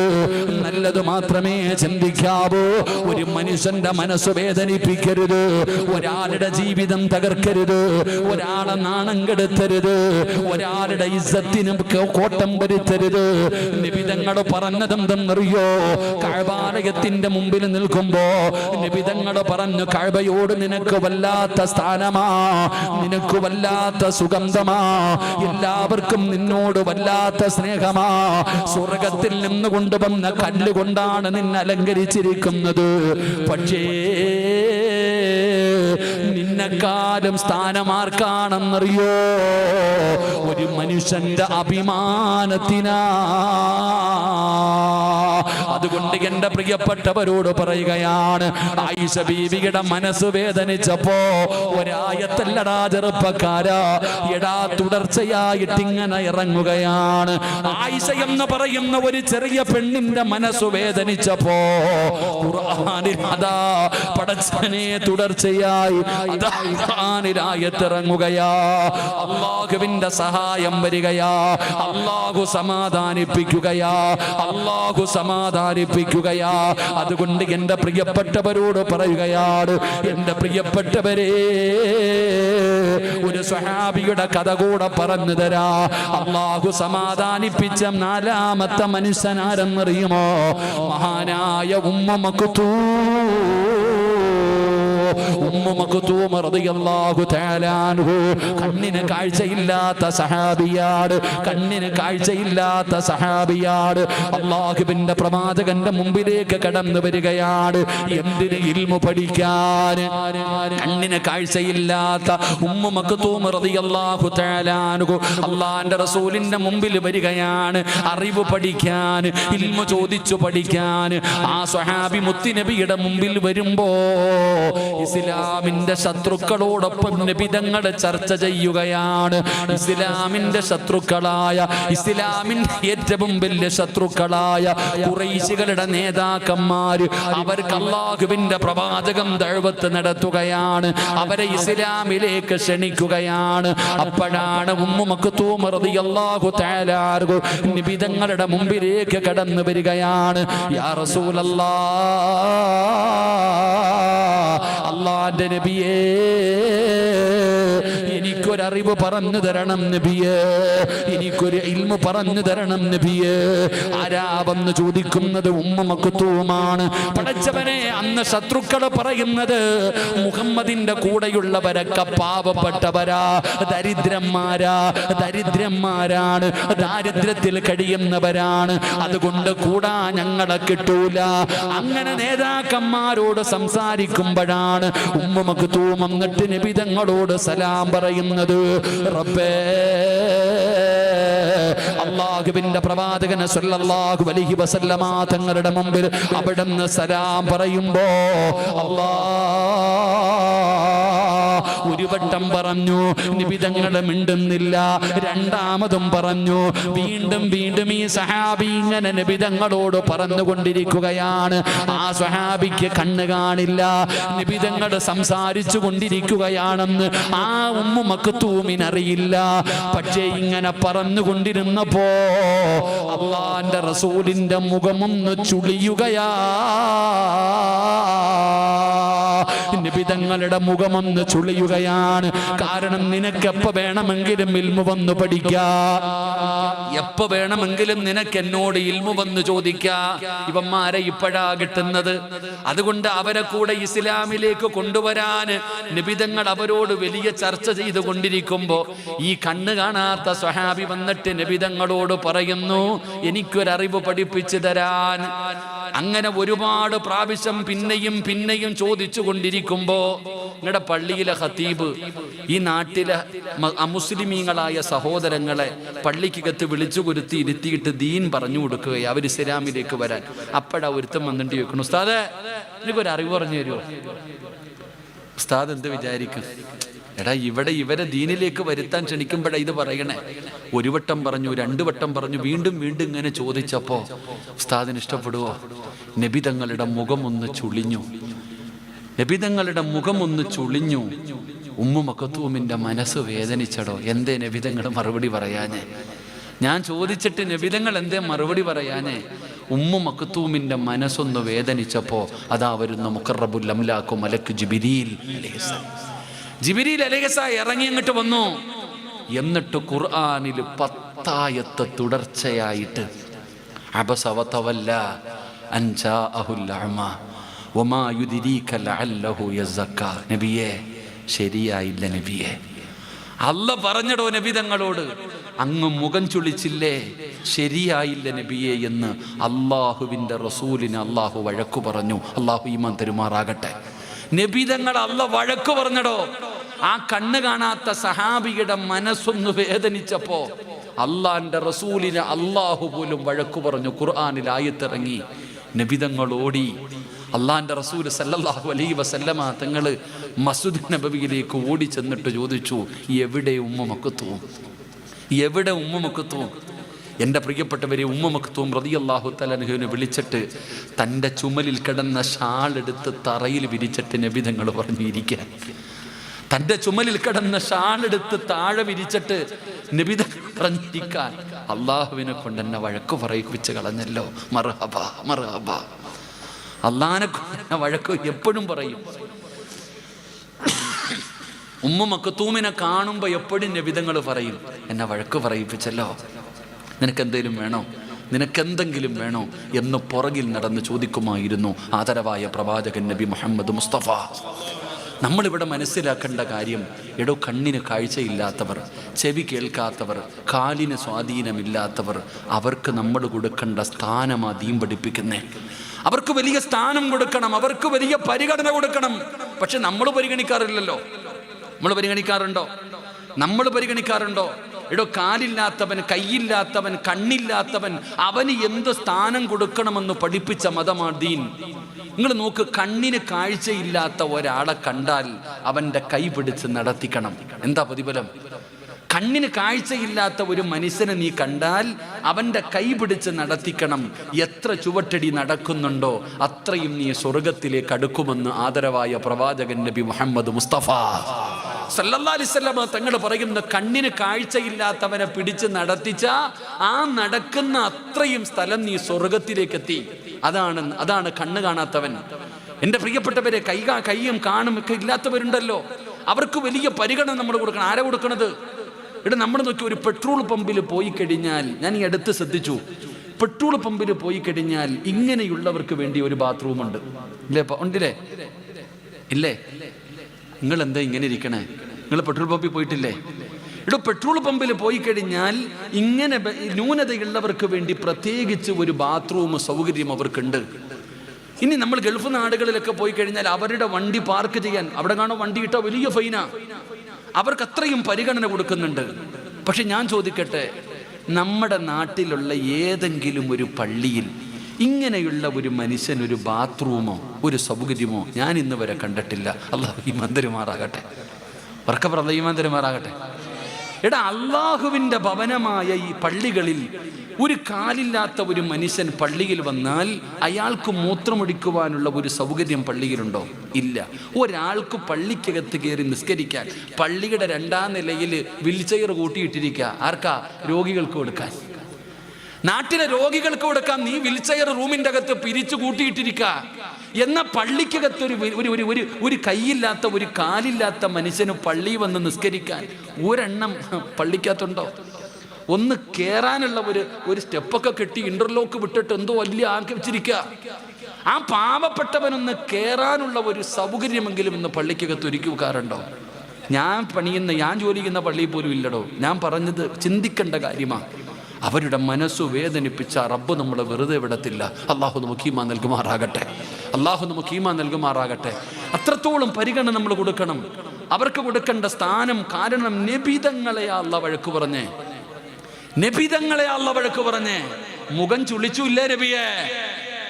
നല്ലത് മാത്രമേ ചിന്തിക്കാവൂ. ഒരു മനുഷ്യന്റെ മനസ്സ് വേദനിപ്പിക്കരുത്, ഒരാളുടെ ജീവിതം തകർക്കരുത്, ഒരാളെ നാണം കെടുത്തരുത്, ഒരാളുടെ ഇസ്സത്തിനും കോട്ടം വരുത്തരുത്. നിബിതങ്ങൾ പറഞ്ഞതെന്തെന്നറിയോ? കഅബാലയത്തിന്റെ മുമ്പിൽ നിൽക്കുമ്പോ നിബിതങ്ങൾ പറഞ്ഞു, കഅബയോട് നിനക്ക് വല്ലാത്ത സ്ഥാനമാ, നിനക്ക് വല്ലാത്ത സുഗന്ധമാ, എല്ലാവർക്കും നിന്നോട് വല്ലാത്ത സ്നേഹമാ. സ്വർഗത്തിൽ നിന്ന് കൊണ്ടുവന്ന കല്ലുകൊണ്ടാണ് നിന്നെ അലങ്കരിച്ചിരിക്കുന്നത്. പക്ഷേ നിന്നെക്കാളും സ്ഥാനമാർക്കാണെന്നറിയോ? ഒരു മനുഷ്യന്റെ അഭിമാനത്തിനാ. അതുകൊണ്ട് എന്റെ പ്രിയപ്പെട്ടവരോട് പറയുകയാണ്, ആയിഷ ബീവിയുടെ മനസ്സ് വേദനിച്ചപ്പോ ഒരായത്തല്ലടാ ചെറുപ്പക്കാരാ, എടാ തുടർച്ചയായിട്ട് ഇങ്ങനെ ഇറങ്ങുകയാണ്. ആയിഷ എന്ന് പറയുന്ന ഒരു ചെറിയ പെണ്ണിന്റെ മനസ്സ് വേദനിച്ചപ്പോ ഖുർആനിൽ അതാ പടച്ചവനെ തുടർച്ചയായി അതാ ഖുർആനിൽ ആയത്തിറങ്ങുകയാ. അല്ലാഹുവിന്റെ സഹായം വരികയാ, അല്ലാഹു സമാധാനിപ്പിക്കുകയാ, അല്ലാഹു സമാധാനിപ്പിക്കുകയാ. അതുകൊണ്ട് എന്റെ പ്രിയപ്പെട്ടവരോട് പറയുകയാണ്, എന്റെ പ്രിയപ്പെട്ടവരെ, ഒരു സ്വഹാബിയുടെ കഥ കൂടെ പറഞ്ഞു തരാ. അല്ലാഹു സമാധാനിപ്പിച്ച നാലാമത്തെ മനുഷ്യനാരെന്നറിയുമോ? മഹാനായ ഉമ്മ മക്തൂം. ഉമ്മു മക്തൂം റളിയല്ലാഹു തആല അൻഹു കണ്ണിന് കാഴ്ചയില്ലാത്ത സഹാബിയാണ്, കണ്ണിന് കാഴ്ചയില്ലാത്ത സഹാബിയാണ്. അല്ലാഹുവിന്റെ പ്രവാചകന്റെ മുമ്പിലേക്ക് കടന്നു വരികയാണ്. എന്തിന്? ഇൽമു പഠിക്കാൻ. കണ്ണിന് കാഴ്ചയില്ലാത്ത ഉമ്മു മക്തൂം റളിയല്ലാഹു തആല അൻഹു അല്ലാഹുവിന്റെ റസൂലിന്റെ മുമ്പിൽ വരികയാണ്, അറിവ് പഠിക്കാൻ, ഇൽമു ചോദിച്ചു പഠിക്കാൻ. ആ സ്വഹാബി മുത്തുനബിയുടെ മുമ്പിൽ വരുമ്പോ ഇസ്ലാമിന്റെ ശത്രുക്കളോടൊപ്പം നബി തങ്ങൾ ചർച്ച ചെയ്യുകയാണ്. ഇസ്ലാമിന്റെ ശത്രുക്കളായ, ഇസ്ലാമിന്റെ ഏറ്റവും വലിയ ശത്രുക്കളായ ഖുറൈശികളുടെ നേതാക്കന്മാര് അവർക്ക് അല്ലാഹുവിന്റെ പ്രവാചകം ദഅവത്ത് നടത്തുകയാണ്, അവരെ ഇസ്ലാമിലേക്ക് ക്ഷണിക്കുകയാണ്. അപ്പോഴാണ് ഉമ്മു മക്തൂം റളിയല്ലാഹു തആല അൻഹു നബി തങ്ങളുടെ മുമ്പിലേക്ക് കടന്നു വരികയാണ്. യാ റസൂലല്ലാഹ്, അല്ലാഹുവിന്റെ നബിയേ, എനിക്കൊരറിവ് പറഞ്ഞു തരണം നബിയേ, എനിക്കൊരു ഇൽമു പറഞ്ഞു തരണം നബിയേ. ആരാവെന്ന് ചോദിക്കുന്നത് ഉമ്മു മക്തൂമാണ്. പടച്ചവനെ, അന്ന് ശത്രുക്കള് പറയുന്നത് മുഹമ്മദിന്റെ കൂടെയുള്ളവരൊക്കെ പാവപ്പെട്ടവരാ, ദരിദ്രന്മാരാണ്, ദാരിദ്ര്യത്തിൽ കഴിയുന്നവരാണ്, അതുകൊണ്ട് കൂടാ ഞങ്ങളെ കിട്ടൂല. അങ്ങനെ നേതാക്കന്മാരോട് സംസാരിക്കുമ്പോഴാണ് ഉമ്മു മക്തൂം എന്നിട്ട് നബി തങ്ങളോട് സലാം പറയുന്നത്. റബ്ബേ, അല്ലാഹുവിന്റെ പ്രവാചകൻ സല്ലല്ലാഹു അലൈഹി വസല്ലമ തങ്ങളുടെ മുമ്പിൽ അവിടുന്ന് സലാം പറയുമ്പോ ഒരു വട്ടം പറഞ്ഞു, നബി തങ്ങൾ മിണ്ടുന്നില്ല. രണ്ടാമതും പറഞ്ഞു. വീണ്ടും വീണ്ടും ഈ സഹാബി ഇങ്ങനെ നബി തങ്ങളോട് പറഞ്ഞുകൊണ്ടിരിക്കുകയാണ്. ആ സഹാബിക്ക് കണ്ണ് കാണില്ല, നബി തങ്ങൾ സംസാരിച്ചു കൊണ്ടിരിക്കുകയാണെന്ന് ആ ഉമ്മു മക്തൂമിനറിയില്ല. പക്ഷേ ഇങ്ങനെ പറഞ്ഞുകൊണ്ടിരുന്നപ്പോ അല്ലാഹുവിന്റെ റസൂലിന്റെ മുഖമൊന്ന് ചുളിയുകയാ, നബി തങ്ങളുടെ മുഖമൊന്ന് ചുളിയുകയാണ്. കാരണം നിനക്ക് എപ്പോ വേണമെങ്കിലും ഇൽമു വന്ന് പഠിക്കാം, എപ്പോ വേണമെങ്കിലും നിനക്ക് എന്നോട് ഇൽമു വന്ന് ചോദിക്കാം. ഇവന്മാരെ ഇപ്പോഴാ കിട്ടുന്നത്, അതുകൊണ്ട് അവരെ കൂടെ ഇസ്ലാമിലേക്ക് കൊണ്ടുവരാൻ നബി തങ്ങൾ അവരോട് വലിയ ചർച്ച ചെയ്തുകൊണ്ടിരിക്കുമ്പോ ഈ കണ്ണ് കാണാത്ത സ്വഹാബി വന്നിട്ട് നബി തങ്ങളോട് പറയുന്നു, എനിക്കൊരറിവ് പഠിപ്പിച്ചു തരാൻ. അങ്ങനെ ഒരുപാട് പ്രാവശ്യം പിന്നെയും ചോദിച്ചു കൊണ്ടിരിക്കുമ്പോ നിങ്ങളുടെ പള്ളിയിലെ ഖതീബ് ഈ നാട്ടിലെ അമുസ്ലിമീങ്ങളായ സഹോദരങ്ങളെ പള്ളിക്കകത്ത് വിളിച്ചു കുരുത്തി ഇരുത്തിയിട്ട് ദീൻ പറഞ്ഞു കൊടുക്കുകയാണ്, അവർ ഇസ്ലാമിലേക്ക് വരാൻ. അപ്പോഴാ ഒരുത്തം വന്നിട്ട് ചോദിക്കണം, ഉസ്താദേ എനിക്കൊരു അറിവ് പറഞ്ഞു തരുമോ? ഉസ്താദ് എന്ത് വിചാരിക്കും? എടാ, ഇവിടെ ഇവരെ ദീനിലേക്ക് വരുത്താൻ ക്ഷണിക്കുമ്പോഴാ ഇത് പറയണേ. ഒരു വട്ടം പറഞ്ഞു, രണ്ടു വട്ടം പറഞ്ഞു, വീണ്ടും ഇങ്ങനെ ചോദിച്ചപ്പോ ഉസ്താദിന് ഇഷ്ടപ്പെടുവോ? നബി തങ്ങളുടെ മുഖം ഒന്ന് ചുളിഞ്ഞു, നബി തങ്ങളുടെ മുഖം ഒന്ന് ചുളിഞ്ഞു. ഉമ്മു മക്തൂമിന്റെ മനസ്സ് വേദനിച്ചടോ. എന്തേ നബി തങ്ങൾ മറുപടി പറയാഞ്ഞേ? ഞാൻ ചോദിച്ചിട്ട് നബി തങ്ങൾ എന്തേ മറുപടി പറയാഞ്ഞേ? ഉമ്മു മക്തൂമിന്റെ മനസ്സൊന്ന് വേദനിച്ചപ്പോ അതാ വരുന്ന മുഖറബുൽ അംലാഖു മലക്ക് ജിബ്രീൽ അലൈഹിസ്സലാം. ജിബ്രീൽ അലൈഹിസ്സലാം ഇറങ്ങി അങ്ങോട്ട് വന്നു. എന്നിട്ട് ഖുർആനിൽ 10 ആയത്ത് തുടർച്ചയായിട്ട് അബസ വതവല്ല അൻ ജാഅഹുൽ അഅമ വമാ യുദ്രീക ലഅല്ലഹു യസക്ക. നബിയേ, ശരിയായില്ല നബിയേ. അല്ല പറഞ്ഞടോ നബി തങ്ങളോട്, അങ്ങ് മുഖം ചുളിച്ചില്ലേ, ശരിയായില്ല നബിയെ എന്ന് അള്ളാഹുവിൻ്റെ റസൂലിന് അള്ളാഹു വഴക്കു പറഞ്ഞു. അള്ളാഹു ഈമാൻ തരുമാറാകട്ടെ. നബി തങ്ങൾ അല്ല വഴക്കു പറഞ്ഞടോ. ആ കണ്ണ് കാണാത്ത സഹാബിയുടെ മനസ്സൊന്ന് വേദനിച്ചപ്പോ അള്ളാന്റെ റസൂലിന് അള്ളാഹു പോലും വഴക്കു പറഞ്ഞു. ഖുർആനിൽ ആയത്തിറങ്ങി, നബി തങ്ങൾ ഓടി. അള്ളാന്റെ റസൂൽ സല്ലല്ലാഹു അലൈഹി വസല്ലമ തങ്ങള് മസ്ജിദ് നബവിയിലേക്ക് ഓടി ചെന്നിട്ട് ചോദിച്ചു, എവിടെ ഉമ്മു മക്തൂം, എവിടെ ഉമ്മു മക്തൂം? എൻ്റെ പ്രിയപ്പെട്ടവരെ, ഉമ്മു മക്തൂം റളിയല്ലാഹു തആല അൻഹുവിനെ വിളിച്ചിട്ട് തൻ്റെ ചുമലിൽ കിടന്ന ഷാളെടുത്ത് തറയിൽ വിരിച്ചിട്ട് നബി തങ്ങൾ പറഞ്ഞിരിക്കാൻ. തൻ്റെ ചുമലിൽ കിടന്ന ഷാളെടുത്ത് താഴെ വിരിച്ചിട്ട് നബി തങ്ങൾ പറഞ്ഞിരിക്കാൻ. അള്ളാഹുവിനെ കൊണ്ട് എന്നെ വഴക്ക് പറയിപ്പിച്ച് കളഞ്ഞല്ലോ. മർഹബ മർഹബ. അള്ളാഹിനെ കൊണ്ട് എന്നെ വഴക്ക് എപ്പോഴും പറയും. ഉമ്മു മക്തൂമിനെ കാണുമ്പോൾ എപ്പോഴും നബി തങ്ങൾ പറയും, എന്നെ വഴക്ക് പറയിപ്പിച്ചല്ലോ, നിനക്കെന്തേലും വേണോ, നിനക്കെന്തെങ്കിലും വേണോ എന്ന് പുറകിൽ നടന്ന് ചോദിക്കുമായിരുന്നു ആദരവായ പ്രവാചകൻ നബി മുഹമ്മദ് മുസ്തഫ നമ്മളിവിടെ മനസ്സിലാക്കേണ്ട കാര്യം, എടോ കണ്ണിന് കാഴ്ചയില്ലാത്തവർ, ചെവി കേൾക്കാത്തവർ, കാലിന് സ്വാധീനമില്ലാത്തവർ, അവർക്ക് നമ്മൾ കൊടുക്കേണ്ട സ്ഥാനമാ ദീൻ പഠിപ്പിക്കുന്നേ. അവർക്ക് വലിയ സ്ഥാനം കൊടുക്കണം, അവർക്ക് വലിയ പരിഗണന കൊടുക്കണം. പക്ഷെ നമ്മൾ പരിഗണിക്കാറില്ലല്ലോ. നമ്മൾ പരിഗണിക്കാറുണ്ടോ? എടോ കാലില്ലാത്തവൻ, കൈയില്ലാത്തവൻ, കണ്ണില്ലാത്തവൻ, അവന് എന്ത് സ്ഥാനം കൊടുക്കണമെന്ന് പഠിപ്പിച്ച മതമാണ് ദീൻ. നിങ്ങൾ നോക്ക്, കണ്ണിന് കാഴ്ചയില്ലാത്ത ഒരാളെ കണ്ടാൽ അവൻ്റെ കൈ പിടിച്ച് നടത്തിക്കണം. എന്താ പ്രതിഫലം? കണ്ണിന് കാഴ്ചയില്ലാത്ത ഒരു മനുഷ്യനെ നീ കണ്ടാൽ അവൻ്റെ കൈ പിടിച്ച് നടത്തിക്കണം. എത്ര ചുവട്ടടി നടക്കുന്നുണ്ടോ അത്രയും നീ സ്വർഗത്തിലേക്ക് അടുക്കുമെന്ന് ആദരവായ പ്രവാചകൻ നബി മുഹമ്മദ് മുസ്തഫ സല്ലല്ലാഹു അലൈഹി വസല്ലം തങ്ങൾ പറയുന്ന, കണ്ണിന് കാഴ്ചയില്ലാത്തവനെ പിടിച്ച് നടത്തിച്ച ആ നടക്കുന്ന അത്രയും സ്ഥലം നീ സ്വർഗത്തിലേക്ക് എത്തി. അതാണ് കണ്ണ് കാണാത്തവൻ. എൻ്റെ പ്രിയപ്പെട്ടവരെ, കൈയും കാണും ഒക്കെ ഇല്ലാത്തവരുണ്ടല്ലോ, അവർക്ക് വലിയ പരിഗണന നമ്മൾ കൊടുക്കണം. ആരാ കൊടുക്കണത്? ഇവിടെ നമ്മൾ നോക്കി, ഒരു പെട്രോൾ പമ്പിൽ പോയി കഴിഞ്ഞാൽ, ഞാൻ ഈ അടുത്ത് ശ്രദ്ധിച്ചു, പെട്രോൾ പമ്പിൽ പോയി കഴിഞ്ഞാൽ ഇങ്ങനെയുള്ളവർക്ക് വേണ്ടി ഒരു ബാത്റൂം ഉണ്ട്. ഉണ്ടില്ലേ? ഇല്ലേ? നിങ്ങൾ എന്താ ഇങ്ങനെ ഇരിക്കണേ? നിങ്ങൾ പെട്രോൾ പമ്പിൽ പോയിട്ടില്ലേ? ഇവിടെ പെട്രോൾ പമ്പിൽ പോയി കഴിഞ്ഞാൽ ഇങ്ങനെ ന്യൂനതയുള്ളവർക്ക് വേണ്ടി പ്രത്യേകിച്ച് ഒരു ബാത്റൂം സൗകര്യം അവർക്കുണ്ട്. ഇനി നമ്മൾ ഗൾഫ് നാടുകളിലൊക്കെ പോയി കഴിഞ്ഞാൽ അവരുടെ വണ്ടി പാർക്ക് ചെയ്യാൻ, അവിടെ കാണോ വണ്ടി ഇട്ട വലിയ ഫൈനാ. അവർക്ക് അത്രയും പരിഗണന കൊടുക്കുന്നുണ്ട്. പക്ഷെ ഞാൻ ചോദിക്കട്ടെ, നമ്മുടെ നാട്ടിലുള്ള ഏതെങ്കിലും ഒരു പള്ളിയിൽ ഇങ്ങനെയുള്ള ഒരു മനുഷ്യൻ ഒരു ബാത്റൂമോ ഒരു സൗകര്യമോ ഞാൻ ഇന്ന് വരെ കണ്ടിട്ടില്ല. അല്ലാഹു ഈമാൻ തരുമാറാകട്ടെ. വർക്കപ്പുറം ഈമാൻ തരുമാറാകട്ടെ. എടാ, അള്ളാഹുവിൻ്റെ ഭവനമായ ഈ പള്ളികളിൽ ഒരു കാലില്ലാത്ത ഒരു മനുഷ്യൻ പള്ളിയിൽ വന്നാൽ അയാൾക്ക് മൂത്രമൊഴിക്കുവാനുള്ള ഒരു സൗകര്യം പള്ളിയിലുണ്ടോ? ഇല്ല. ഒരാൾക്ക് പള്ളിക്കകത്ത് കയറി നിസ്കരിക്കാൻ പള്ളിയുടെ 2ാം നിലയിൽ വീൽചെയർ കൂട്ടിയിട്ടിരിക്കുക. ആർക്കാ? രോഗികൾക്ക് കൊടുക്കാൻ. നാട്ടിലെ രോഗികൾക്ക് കൊടുക്കാൻ നീ വീൽചെയർ റൂമിൻ്റെ അകത്ത് പിരിച്ചു കൂട്ടിയിട്ടിരിക്കുക. എന്ന പള്ളിക്കകത്ത് ഒരു കൈയില്ലാത്ത ഒരു കാലില്ലാത്ത മനുഷ്യന് പള്ളി വന്ന് നിസ്കരിക്കാൻ ഒരെണ്ണം പള്ളിക്കകത്തുണ്ടോ? ഒന്ന് കയറാനുള്ള ഒരു സ്റ്റെപ്പൊക്കെ കെട്ടി ഇന്റർലോക്ക് വിട്ടിട്ട് എന്തോ വലിയ ആക്കി വെച്ചിരിക്കുക. ആ പാവപ്പെട്ടവനൊന്ന് കയറാനുള്ള ഒരു സൗകര്യമെങ്കിലും ഇന്ന് പള്ളിക്കകത്ത് ഒരുക്കി വെക്കാറുണ്ടോ? ഞാൻ ജോലി ചെയ്യുന്ന പള്ളിയിൽ പോലും ഇല്ലടോ. ഞാൻ പറഞ്ഞത് ചിന്തിക്കേണ്ട കാര്യമാണ്. അവരുടെ മനസ്സു വേദനിപ്പിച്ച റബ്ബ് നമ്മളെ വെറുതെ വിടത്തില്ല. അള്ളാഹു നമുക്ക് ഈമാൻ നൽകുമാറാകട്ടെ. അത്രത്തോളം പരിഗണന നമ്മൾ കൊടുക്കണം, അവർക്ക് കൊടുക്കേണ്ട സ്ഥാനം. കാരണം നബിതങ്ങളെ അല്ലാഹു വഴക്ക് പറഞ്ഞേ, മുഖം ചുളിച്ചു ഇല്ലേ നബിയെ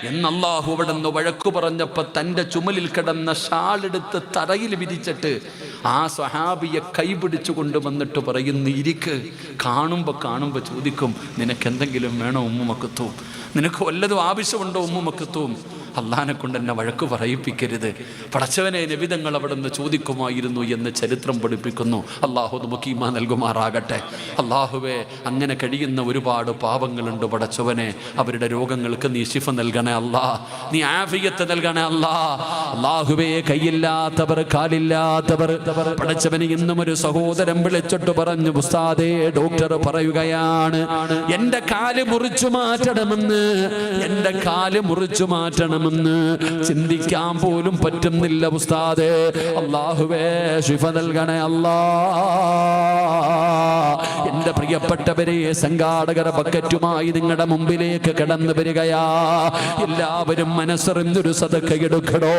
എന്നല്ലാഹു അവിടെ നിന്ന് വഴക്കു പറഞ്ഞപ്പോ തൻ്റെ ചുമലിൽ കിടന്ന ഷാളെടുത്ത് തറയിൽ വിരിച്ചിട്ട് ആ സ്വഹാബിയെ കൈപിടിച്ചു കൊണ്ടുവന്നിട്ട് പറയുന്നു, ഇരിക്ക്. കാണുമ്പോ ചോദിക്കും, നിനക്കെന്തെങ്കിലും വേണോ ഉമ്മു മക്കത്തൂം? നിനക്ക് വല്ലതും ആവശ്യമുണ്ടോ ഉമ്മു മക്കത്തൂം? അള്ളാഹിനെ കൊണ്ട് എന്നെ വഴക്ക് പറയിപ്പിക്കരുത്. പടച്ചവനെ, നബിതങ്ങൾ അവിടെ നിന്ന് ചോദിക്കുമായിരുന്നു എന്ന് ചരിത്രം പഠിപ്പിക്കുന്നു. അള്ളാഹു നമുക്ക് ഈമാൻ നൽകുമാറാകട്ടെ. അള്ളാഹുവേ, അങ്ങനെ കഴിയുന്ന ഒരുപാട് പാവങ്ങളുണ്ട് പടച്ചവനെ. അവരുടെ രോഗങ്ങൾക്ക് നീ ശിഫ നൽകണേ അല്ലാ, നീ ആഫിയത്ത് നൽകണേ അല്ലാ. അള്ളാഹുവേ, കൈയില്ലാത്തവർ, കാലില്ലാത്തവർ പടച്ചവനെ, ഇന്നും ഒരു സഹോദരൻ വിളിച്ചിട്ട് പറഞ്ഞു, ഉസ്താദേ, ഡോക്ടർ പറയുകയാണ് എൻ്റെ കാല് മുറിച്ചു മാറ്റണമെന്ന് ചിന്തിക്കാൻ പോലും പറ്റുന്നില്ല ഉസ്താദേ. അല്ലാഹുവേ, ശിഫ നൽകണേ അല്ലാ. എന്റെ പ്രിയപ്പെട്ടവരെ, സംഘാടകർ ബക്കറ്റുമായി നിങ്ങളുടെ മുമ്പിലേക്ക് കടന്നു വരികയാ. എല്ലാവരും മനസ്സറിഞ്ഞൊരു സദഖ എടുക്കണോ.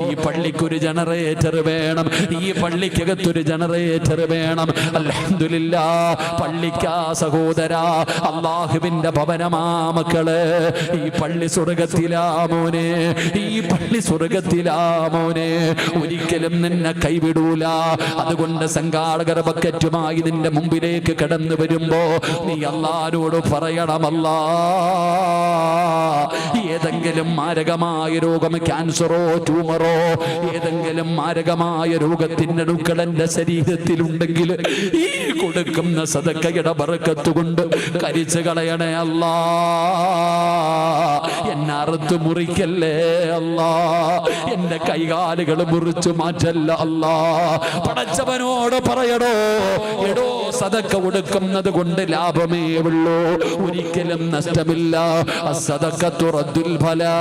ഈ പള്ളിക്കൊരു ജനറേറ്റർ വേണം, ഈ പള്ളിക്കകത്തൊരു ജനറേറ്റർ വേണം. അൽഹംദുലില്ലാഹ്, പള്ളിക്കാ സഹോദരാ, അല്ലാഹുവിന്റെ ഭവനമാ മക്കള്. ഈ പള്ളി സ്വർഗത്തിലാ മോനെ, ഈ പള്ളി സ്വർഗത്തിലാ മോനെ, ഒരിക്കലും നിന്നെ കൈവിടൂല. അതുകൊണ്ട് സംഘാടകർ ബക്കറ്റുമായി നിന്റെ മുമ്പിലേക്ക് കടന്നു വരുമ്പോ നീ അല്ലാഹുവോട് പറയണമല്ലാ, ഏതെങ്കിലും മാരകമായ രോഗം, ക്യാൻസറോ ട്യൂമറോ, ഏതെങ്കിലും മാരകമായ രോഗത്തിന്റെ അണുക്കൾ എന്റെ ശരീരത്തിലുണ്ടെങ്കിൽ ഈ കൊടുക്കുന്ന സദഖയുടെ ബറക്കത്ത് കൊണ്ട് കരിച്ചു കളയണേ അല്ലാ. എന്നെ അറുത്ത് മുറിക്കല്ലേ അല്ലാ, എന്റെ കൈകാലുകൾ മുറിച്ചു മാറ്റല്ല അല്ലാ. പടച്ചവനോട് പറയടോ, എടോ സദക്ക കൊടുക്കുന്നത് കൊണ്ട് ലാഭമേ ഉള്ളൂ, ഒരിക്കലും നഷ്ടമില്ല. അസ്സദഖത്തു റദ്ദുൽ ബലാ,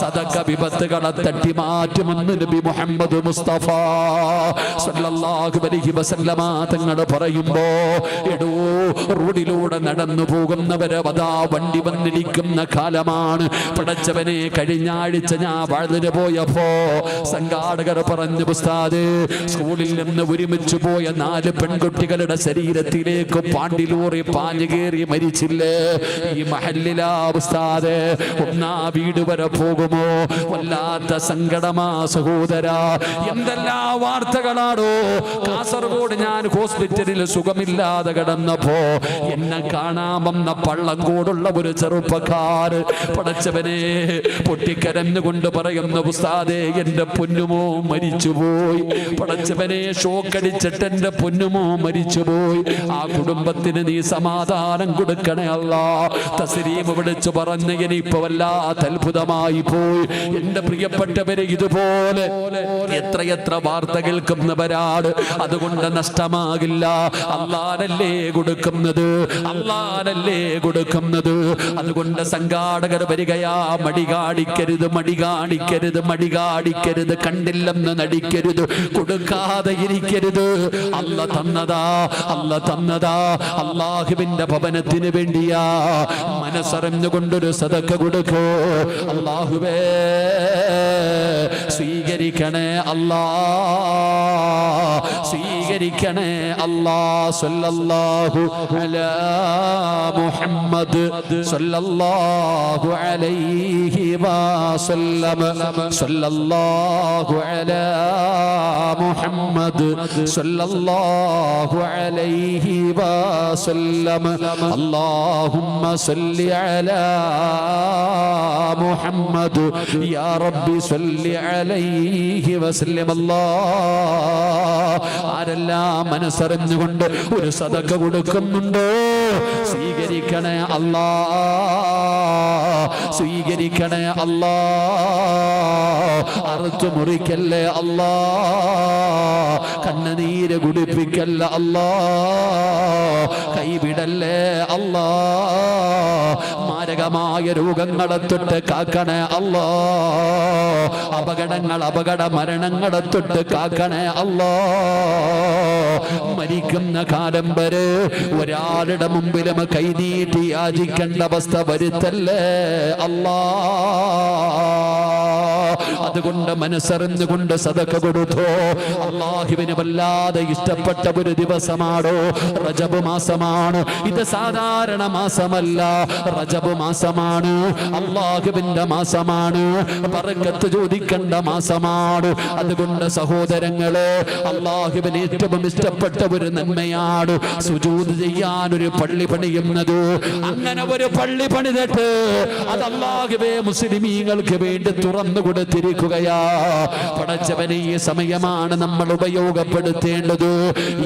സദക്ക വിപത്തുകളെ തട്ടി മാറ്റുമെന്ന് നബി മുഹമ്മദ് മുസ്തഫ സല്ലല്ലാഹു അലൈഹി വസല്ലമ തങ്ങൾ പറയുമ്പോ, എടോ റോഡിലൂടെ നടന്നു പോകുന്നവരെ അതാ വണ്ടി വന്നിരിക്കുന്ന കാലമാണ്. പടച്ചവനെ, കഴിഞ്ഞ ആഴ്ച ഞാൻ വഴുതിന് പോയപ്പോ സംഘാടകർ പറഞ്ഞു, ഉസ്താദ്, സ്കൂളിൽ നിന്ന് ഒരുമിച്ച് പോയ 4 പെൺകുട്ടികളുടെ ശരീരത്തിലേക്ക് പാണ്ടിലൂറി പാഞ്ഞു കയറി മരിച്ചില്ലേ ഈ മഹല്ലിലാ ഉസ്താദ്, ഒന്നാ വീട് വരെ പോകുമോ? വല്ലാത്ത സങ്കടമാ സഹോദരാ. എന്തെല്ലാം വാർത്തകളാണോ. കാസർഗോഡ് ഞാൻ ഹോസ്പിറ്റലിൽ സുഖമില്ലാതെ കിടന്നപ്പോ എന്നെ കാണാൻ വന്ന പള്ളങ്കോടുള്ള ഒരു ചെറുപ്പക്കാർ പടച്ചവനെ പൊട്ടിക്കരഞ്ഞുകൊണ്ട് പറയുന്ന, ഉസ്താദേ, എന്റെ പൊന്നുമോ മരിച്ചുപോയി. പടച്ചവനെ, ഷോക്കടിച്ചിട്ട് എന്റെ പൊന്നുമോ മരിച്ചുപോയി. ആ കുടുംബത്തിന് നീ സമാധാനം കൊടുക്കണേ അല്ലാ. തസ്ലീം വിളിച്ചു പറഞ്ഞ് ഇനിയിപ്പോ വല്ലാത്ത അത്ഭുതമായി പോയി. എന്റെ പ്രിയപ്പെട്ടവരെ, ഇതുപോലെ എത്രയെത്ര വാർത്ത കേൾക്കുന്നവരാണ്. അതുകൊണ്ട് നഷ്ടമാകില്ല. അല്ലാഹനല്ലേ കൊടുക്കുന്നത്, അല്ലാഹനല്ലേ കൊടുക്കുന്നത്. അതുകൊണ്ട് സംഘാടകർ വരികയാ, മടി കാണിക്കരുത്, മടി കാണിക്കരുത്, മടി കാണിക്കരുത്, കണ്ടില്ലെന്ന് നടിക്കരുത്, കൊടുക്കാതെ ഇരിക്കരുത്. അല്ല തന്നതാ, അല്ല തന്നതാ, അല്ലാഹുവിന്റെ ഭവനത്തിന് വേണ്ടിയാ. മനസ്സറിഞ്ഞുകൊണ്ടൊരു സദക്ക കൊടുക്കൂ. അല്ലാഹുവേ, സ്വീകരിക്കണേ അല്ലാ, സ്വീകരിക്കണേ അല്ലാ. സല്ലല്ലാഹു അലാ മുഹമ്മദ് സല്ലല്ലാഹു അലൈഹി വസല്ലം, സല്ലല്ലാഹു അലാ മുഹമ്മദ് സല്ലല്ലാഹു അലൈഹി വസല്ലം. അല്ലാഹുമ്മ സല്ലി അലാ മുഹമ്മദ് യാ റബ്ബി സല്ലി അലൈഹി വസല്ലം. ആരെല്ലാം മനസ്സറിഞ്ഞുകൊണ്ട് ഒരു സദക്ക കൊടുക്കുന്നുണ്ടോ, സ്വീകരിക്കണേ അല്ലാ, സ്വീകരിക്കണേ അല്ലാ. അറുത്തു മുറിക്കല്ലേ അല്ലാ, കണ്ണുനീര് കുടിപ്പിക്കല്ല അല്ലാ, കൈവിടല്ലേ അല്ലാ. മാരകമായ രോഗങ്ങളെ തൊട്ട് കാക്കണേ അല്ലാ, അപകടങ്ങൾ, അപകട മരണങ്ങളെ തൊട്ട് കാക്കണേ അല്ലാ. മരിക്കുന്ന കാലം വരെ ഒരാളുടെ മുമ്പിലും കൈനീട്ടി യാചിക്കേണ്ട അവസ്ഥ വരുത്തല്ലേ അല്ലാ. അതുകൊണ്ട് മനസ്സറിഞ്ഞുകൊണ്ട് സദക്ക കൊടുത്തോ. അല്ലാഹുവിന് വല്ലാതെ ഇഷ്ടപ്പെട്ട ഒരു ദിവസമാണോ റജബ് മാസമാണ്. ഇത് സാധാരണ മാസമല്ല, റജബ് മാസമാണ്, അല്ലാഹുവിന്റെ മാസമാണ്, ബറക്കത്ത് ചോദിക്കേണ്ട മാസമാണ്. അതുകൊണ്ട് സഹോദരങ്ങളെ, അല്ലാഹുവിന് ഏറ്റവും ഇഷ്ടപ്പെട്ട ഒരു നന്മയാണ് സുജൂദ് ചെയ്യാൻ ഒരു പള്ളി പണിയുന്നത്. അങ്ങനെ ഒരു പള്ളി പണിതിട്ട് അത് അല്ലാഹുവേ മുസ്ലിമീങ്ങൾക്ക് വേണ്ടി തുറന്നു കൊടുത്തിരിക്കുകയാ. പടച്ചവനെ, ഈ സമയമാണ് നമ്മൾ ഉപയോഗപ്പെടുത്തേണ്ടത്.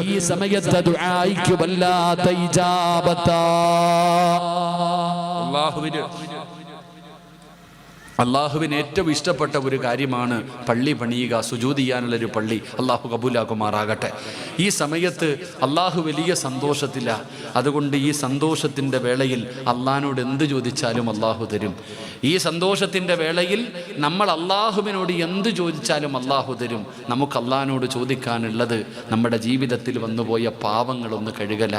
ഈ സമയത്ത് ദുആയ്ക്ക് വല്ലാത്ത ഇജാബത്താ. അള്ളാഹുവിന് ഏറ്റവും ഇഷ്ടപ്പെട്ട ഒരു കാര്യമാണ് പള്ളി പണിയുക, സുജൂദ് ചെയ്യാനുള്ളൊരു പള്ളി. അള്ളാഹു കബൂലാക്കുമാറാകട്ടെ. ഈ സമയത്ത് അള്ളാഹു വലിയ സന്തോഷത്തില്ല. അതുകൊണ്ട് ഈ സന്തോഷത്തിൻ്റെ വേളയിൽ അള്ളാഹിനോട് എന്ത് ചോദിച്ചാലും അള്ളാഹു തരും. ഈ സന്തോഷത്തിൻ്റെ വേളയിൽ നമ്മൾ അള്ളാഹുവിനോട് എന്ത് ചോദിച്ചാലും അള്ളാഹു തരും. നമുക്ക് അള്ളാഹിനോട് ചോദിക്കാനുള്ളത് നമ്മുടെ ജീവിതത്തിൽ വന്നുപോയ പാവങ്ങളൊന്ന് കഴുകല.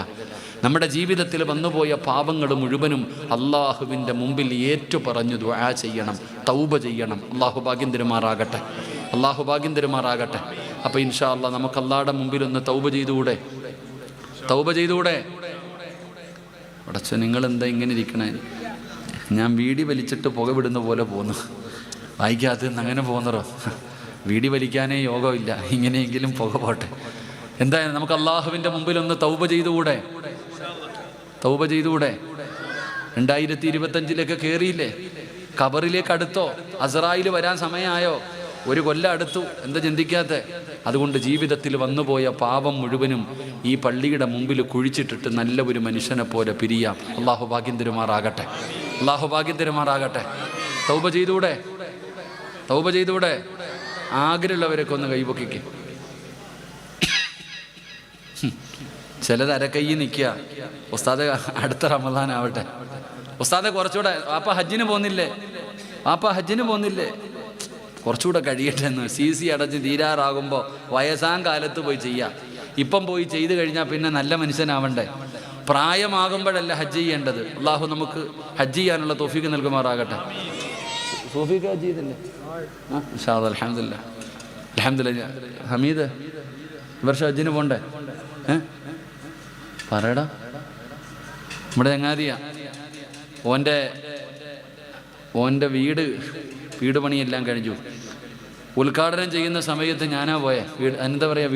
നമ്മുടെ ജീവിതത്തിൽ വന്നുപോയ പാപങ്ങൾ മുഴുവനും അള്ളാഹുവിൻ്റെ മുമ്പിൽ ഏറ്റുപറഞ്ഞു ദുആ ചെയ്യണം, തൗബ ചെയ്യണം. അള്ളാഹു ഭാഗ്യം തരുമാറാകട്ടെ, അള്ളാഹു ഭാഗ്യം തരുമാറാകട്ടെ. അപ്പോൾ ഇൻഷാ അല്ലാഹ് നമുക്ക് അള്ളാഹുടെ മുമ്പിൽ ഒന്ന് തൗബ ചെയ്തുകൂടെ, തൗബ ചെയ്തുകൂടെ? അടച്ച, നിങ്ങളെന്താ ഇങ്ങനെ ഇരിക്കണേ? ഞാൻ വീടി വലിച്ചിട്ട് പുക വിടുന്ന പോലെ പോന്നു, വായിക്കാത്ത അങ്ങനെ പോകുന്നറോ? വീടി വലിക്കാനേ യോഗമില്ല, ഇങ്ങനെയെങ്കിലും പുക പോട്ടെ. എന്തായാലും നമുക്ക് അള്ളാഹുവിൻ്റെ മുമ്പിൽ ഒന്ന് തൗബ ചെയ്തുകൂടെ, തൗബ ചെയ്തുകൂടെ? 2025 കയറിയില്ലേ? ഖബറിലേക്ക് അടുത്തോ? അസ്രായിൽ വരാൻ സമയമായോ? ഒരു കൊല്ലം അടുത്തു. എന്താ ചിന്തിക്കാത്ത? അതുകൊണ്ട് ജീവിതത്തിൽ വന്നുപോയ പാപം മുഴുവനും ഈ പള്ളിയുടെ മുമ്പിൽ കുഴിച്ചിട്ടിട്ട് നല്ല ഒരു മനുഷ്യനെ പോലെ പിരിയാം. അള്ളാഹു ഭാഗ്യം തരുമാറാകട്ടെ, അള്ളാഹു ഭാഗ്യം തരുമാറാകട്ടെ. തൗബ ചെയ്തുകൂടെ, തൗബ ചെയ്തുകൂടെ? ആഗ്രഹമുള്ളവരൊക്കെ ഒന്ന് കൈപൊക്കിക്ക്. ചിലത് അരക്കൈ നിൽക്കുക. ഉസ്താദ് അടുത്ത റമദാൻ ആവട്ടെ, ഉസ്താദെ കുറച്ചുകൂടെ, വാപ്പ ഹജ്ജിന് പോകുന്നില്ലേ, കുറച്ചുകൂടെ കഴിയട്ടെ എന്ന് CC അടച്ച് തീരാറാകുമ്പോൾ വയസ്സാം കാലത്ത് പോയി ചെയ്യാം. ഇപ്പം പോയി ചെയ്ത് കഴിഞ്ഞാൽ പിന്നെ നല്ല മനുഷ്യനാവണ്ടേ? പ്രായമാകുമ്പോഴല്ല ഹജ്ജ് ചെയ്യേണ്ടത്. അള്ളാഹു നമുക്ക് ഹജ്ജ് ചെയ്യാനുള്ള തൗഫീഖ് നൽകുമാറാകട്ടെ. തൗഫീഖ് ഹജ്ജ് ചെയ്തില്ലേ? അൽഹംദുലില്ലാ. ഹമീദ് ഈ വർഷം ഹജ്ജിന് പോണ്ടേ? പറയടാ. നമ്മുടെ ചങ്ങാതിയാ, ഓൻ്റെ വീട് പണിയെല്ലാം കഴിഞ്ഞു. ഉദ്ഘാടനം ചെയ്യുന്ന സമയത്ത് ഞാനാ പോയെ. എന്താ പറയുക,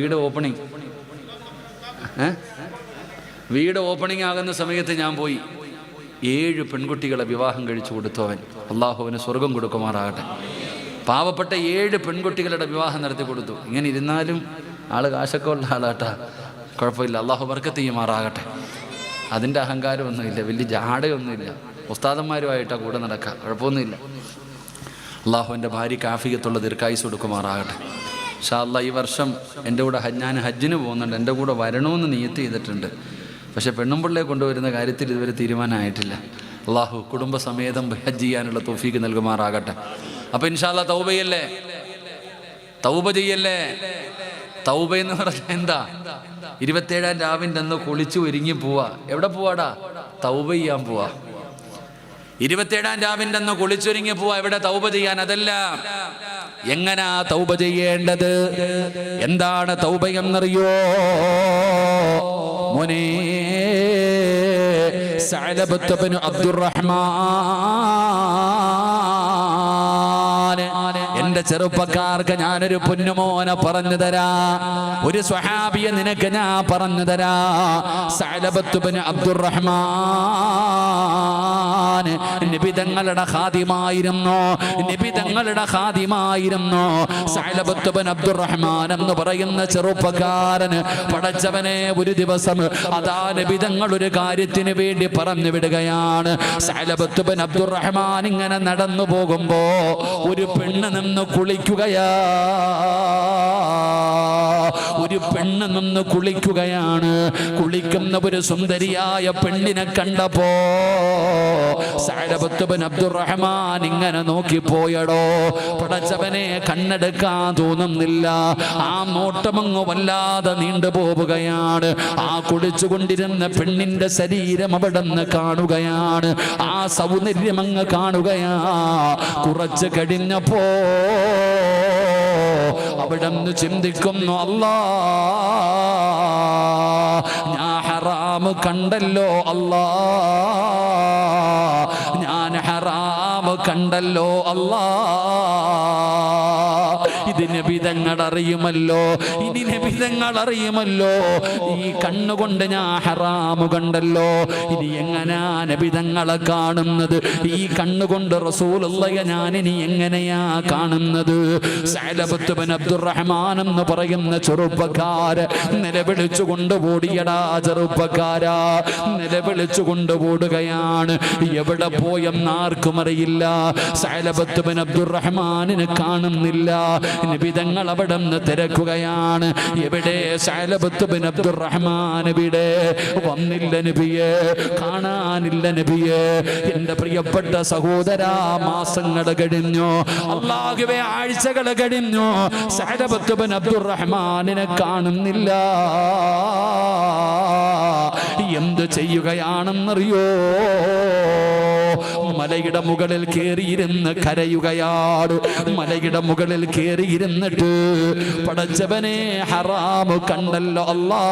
വീട് ഓപ്പണിംഗ് ആകുന്ന സമയത്ത് ഞാൻ പോയി. 7 പെൺകുട്ടികളെ വിവാഹം കഴിച്ചു കൊടുത്തവൻ. അള്ളാഹുവിന് സ്വർഗം കൊടുക്കുമാറാകട്ടെ. പാവപ്പെട്ട 7 പെൺകുട്ടികളുടെ വിവാഹം നടത്തി കൊടുത്തു. ഇങ്ങനെ ഇരുന്നാലും ആള് കാശൊക്കെ ഉള്ള ആളാട്ടാ, കുഴപ്പമില്ല. അള്ളാഹു ബർക്കത്ത് ചെയ്യുമാറാകട്ടെ. അതിൻ്റെ അഹങ്കാരമൊന്നുമില്ല, വലിയ ജാടയൊന്നുമില്ല. ഉസ്താദന്മാരുമായിട്ടാണ് കൂടെ നടക്കുക, കുഴപ്പമൊന്നുമില്ല. അള്ളാഹുവിൻ്റെ ഭാര്യയ്ക്ക് ആഫിയത്തുള്ള ദീർഘായുസ്സ് കൊടുക്കുമാറാകട്ടെ. ഇൻഷാ അല്ലാഹ് ഈ വർഷം എൻ്റെ കൂടെ ഞാൻ ഹജ്ജിന് പോകുന്നുണ്ട്. എൻ്റെ കൂടെ വരണമെന്ന് നിയത്ത് ചെയ്തിട്ടുണ്ട്. പക്ഷേ പെണ്ണുമ്പിള്ളയെ കൊണ്ടുവരുന്ന കാര്യത്തിൽ ഇതുവരെ തീരുമാനമായിട്ടില്ല. അള്ളാഹു കുടുംബസമേതം ഹജ്ജ് ചെയ്യാനുള്ള തൗഫീഖ് നൽകുമാറാകട്ടെ. അപ്പോൾ ഇൻഷാ അല്ലാഹ് തൗബ ചെയ്യല്ലേ. തൗബ എന്ന് പറഞ്ഞാൽ എന്താ? 27-ാം രാവിൻ്റെ അന്ന് കുളിച്ചു ഒരുങ്ങി പോവാ. എവിടെ പോവാടാ? തൗബ ചെയ്യാൻ പോവാ. 27-ാം രാവിൻ്റെ അന്ന് കുളിച്ചൊരുങ്ങി പോവാ. എവിടെ? തൗബ ചെയ്യാൻ. അതല്ല, എങ്ങനാ തൗബ ചെയ്യേണ്ടത്? എന്താണ് തൗബ എന്നറിയോ മോനെ? സഅലബത്ത് ബിൻ അബ്ദുറഹ്മാൻ, എന്റെ ചെറുപ്പക്കാർക്ക് ഞാനൊരു പൊന്നുമോനെ പറഞ്ഞു തരാ. ഒരു സ്വഹാബിയെ നിനക്ക് ഞാൻ പറഞ്ഞു തരാ. സഅലബത്ത് ബിൻ അബ്ദുറഹ്മാൻ നബി തങ്ങളുടെ ഖാദിമായിരുന്നു. സഅലബത്ത് ബിൻ അബ്ദുറഹ്മാൻ എന്ന് പറയുന്ന ചെറുപ്പക്കാരന് പടച്ചവനെ ഒരു ദിവസം അതാ നബി തങ്ങൾ ഒരു കാര്യത്തിന് വേണ്ടി പറഞ്ഞു വിടുകയാണ്. സഅലബത്ത് ബിൻ അബ്ദുറഹ്മാൻ ഇങ്ങനെ നടന്നു പോകുമ്പോ ഒരു പെണ്ണ് നിന്ന് കുളിക്കുകയാണ്. കുളിക്കുന്ന ഒരു സുന്ദരിയായ പെണ്ണിനെ കണ്ടപ്പോ സഅലബത്ത് ബിൻ അബ്ദുറഹ്മാൻ ഇങ്ങനെ നോക്കിപ്പോയടോ. പടച്ചവനെ കണ്ണെടുക്കാൻ തോന്നുന്നില്ല. ആ നോട്ടമങ്ങ് വല്ലാതെ നീണ്ടുപോവുകയാണ്. ആ കുളിച്ചുകൊണ്ടിരുന്ന പെണ്ണിന്റെ ശരീരം അവിടെ നിന്ന് കാണുകയാണ്. ആ സൗന്ദര്യമങ്ങ് കാണുകയാ. കുറച്ച് കഴിഞ്ഞപ്പോ അവിടെ നിന്ന് ചിന്തിക്കുന്നു, അല്ലാ ഞാൻ ഹറാമ് കണ്ടല്ലോ, അല്ലാ ഞാൻ ഹറാമ് കണ്ടല്ലോ, അല്ലാ ഇത് നബിതങ്ങൾ അറിയുമല്ലോ, ഇനി നബിതങ്ങൾ അറിയുമല്ലോ. ഈ കണ്ണുകൊണ്ട് ഞാൻ ഹറാമു കണ്ടല്ലോ, ഇനി എങ്ങനാ നബിതങ്ങളെ കാണുന്നത്? ഈ കണ്ണുകൊണ്ട് റസൂലുള്ളാഹിയെ ഞാൻ ഇനി എങ്ങനെയാ കാണുന്നത്? സഅലബത്ത് ബിൻ അബ്ദുറഹ്മാൻ എന്ന് പറയുന്ന ചെറുപ്പക്കാര് നിലവിളിച്ചു കൊണ്ടുപോടിയടാ. ചെറുപ്പക്കാരാ നിലവിളിച്ചു കൊണ്ടുപോടുകയാണ്. എവിടെ പോയെന്ന് ആർക്കും അറിയില്ല. സഅലബത്ത് ബിൻ അബ്ദുറഹ്മാനിനെ കാണുന്നില്ല. നബിതങ്ങൾ അവിടെ നിന്ന് തിരക്കുകയാണ്. എവിടെ സഅലബത്ത് ബിൻ അബ്ദുറഹ്മാൻ? എവിടെ? വന്നില്ല നബിയെ, കാണാനില്ല നബിയെ. എന്റെ പ്രിയപ്പെട്ട സഹോദരാ, മാസങ്ങൾ കഴിഞ്ഞു, അല്ലാഹുവേ ആഴ്ചകൾ കഴിഞ്ഞു, സഅലബത്ത് ബിൻ അബ്ദുറഹ്മാനിനെ കാണുന്നില്ല. എന്ത് ചെയ്യുകയാണെന്നറിയോ? മലയുടെ മുകളിൽ കയറിയിരുന്ന് കരയുകയാണ്. മലയുടെ മുകളിൽ കയറിയിരുന്നിട്ട് പടച്ചവനെ ഹറാമു കണ്ടല്ലോ, അല്ലാ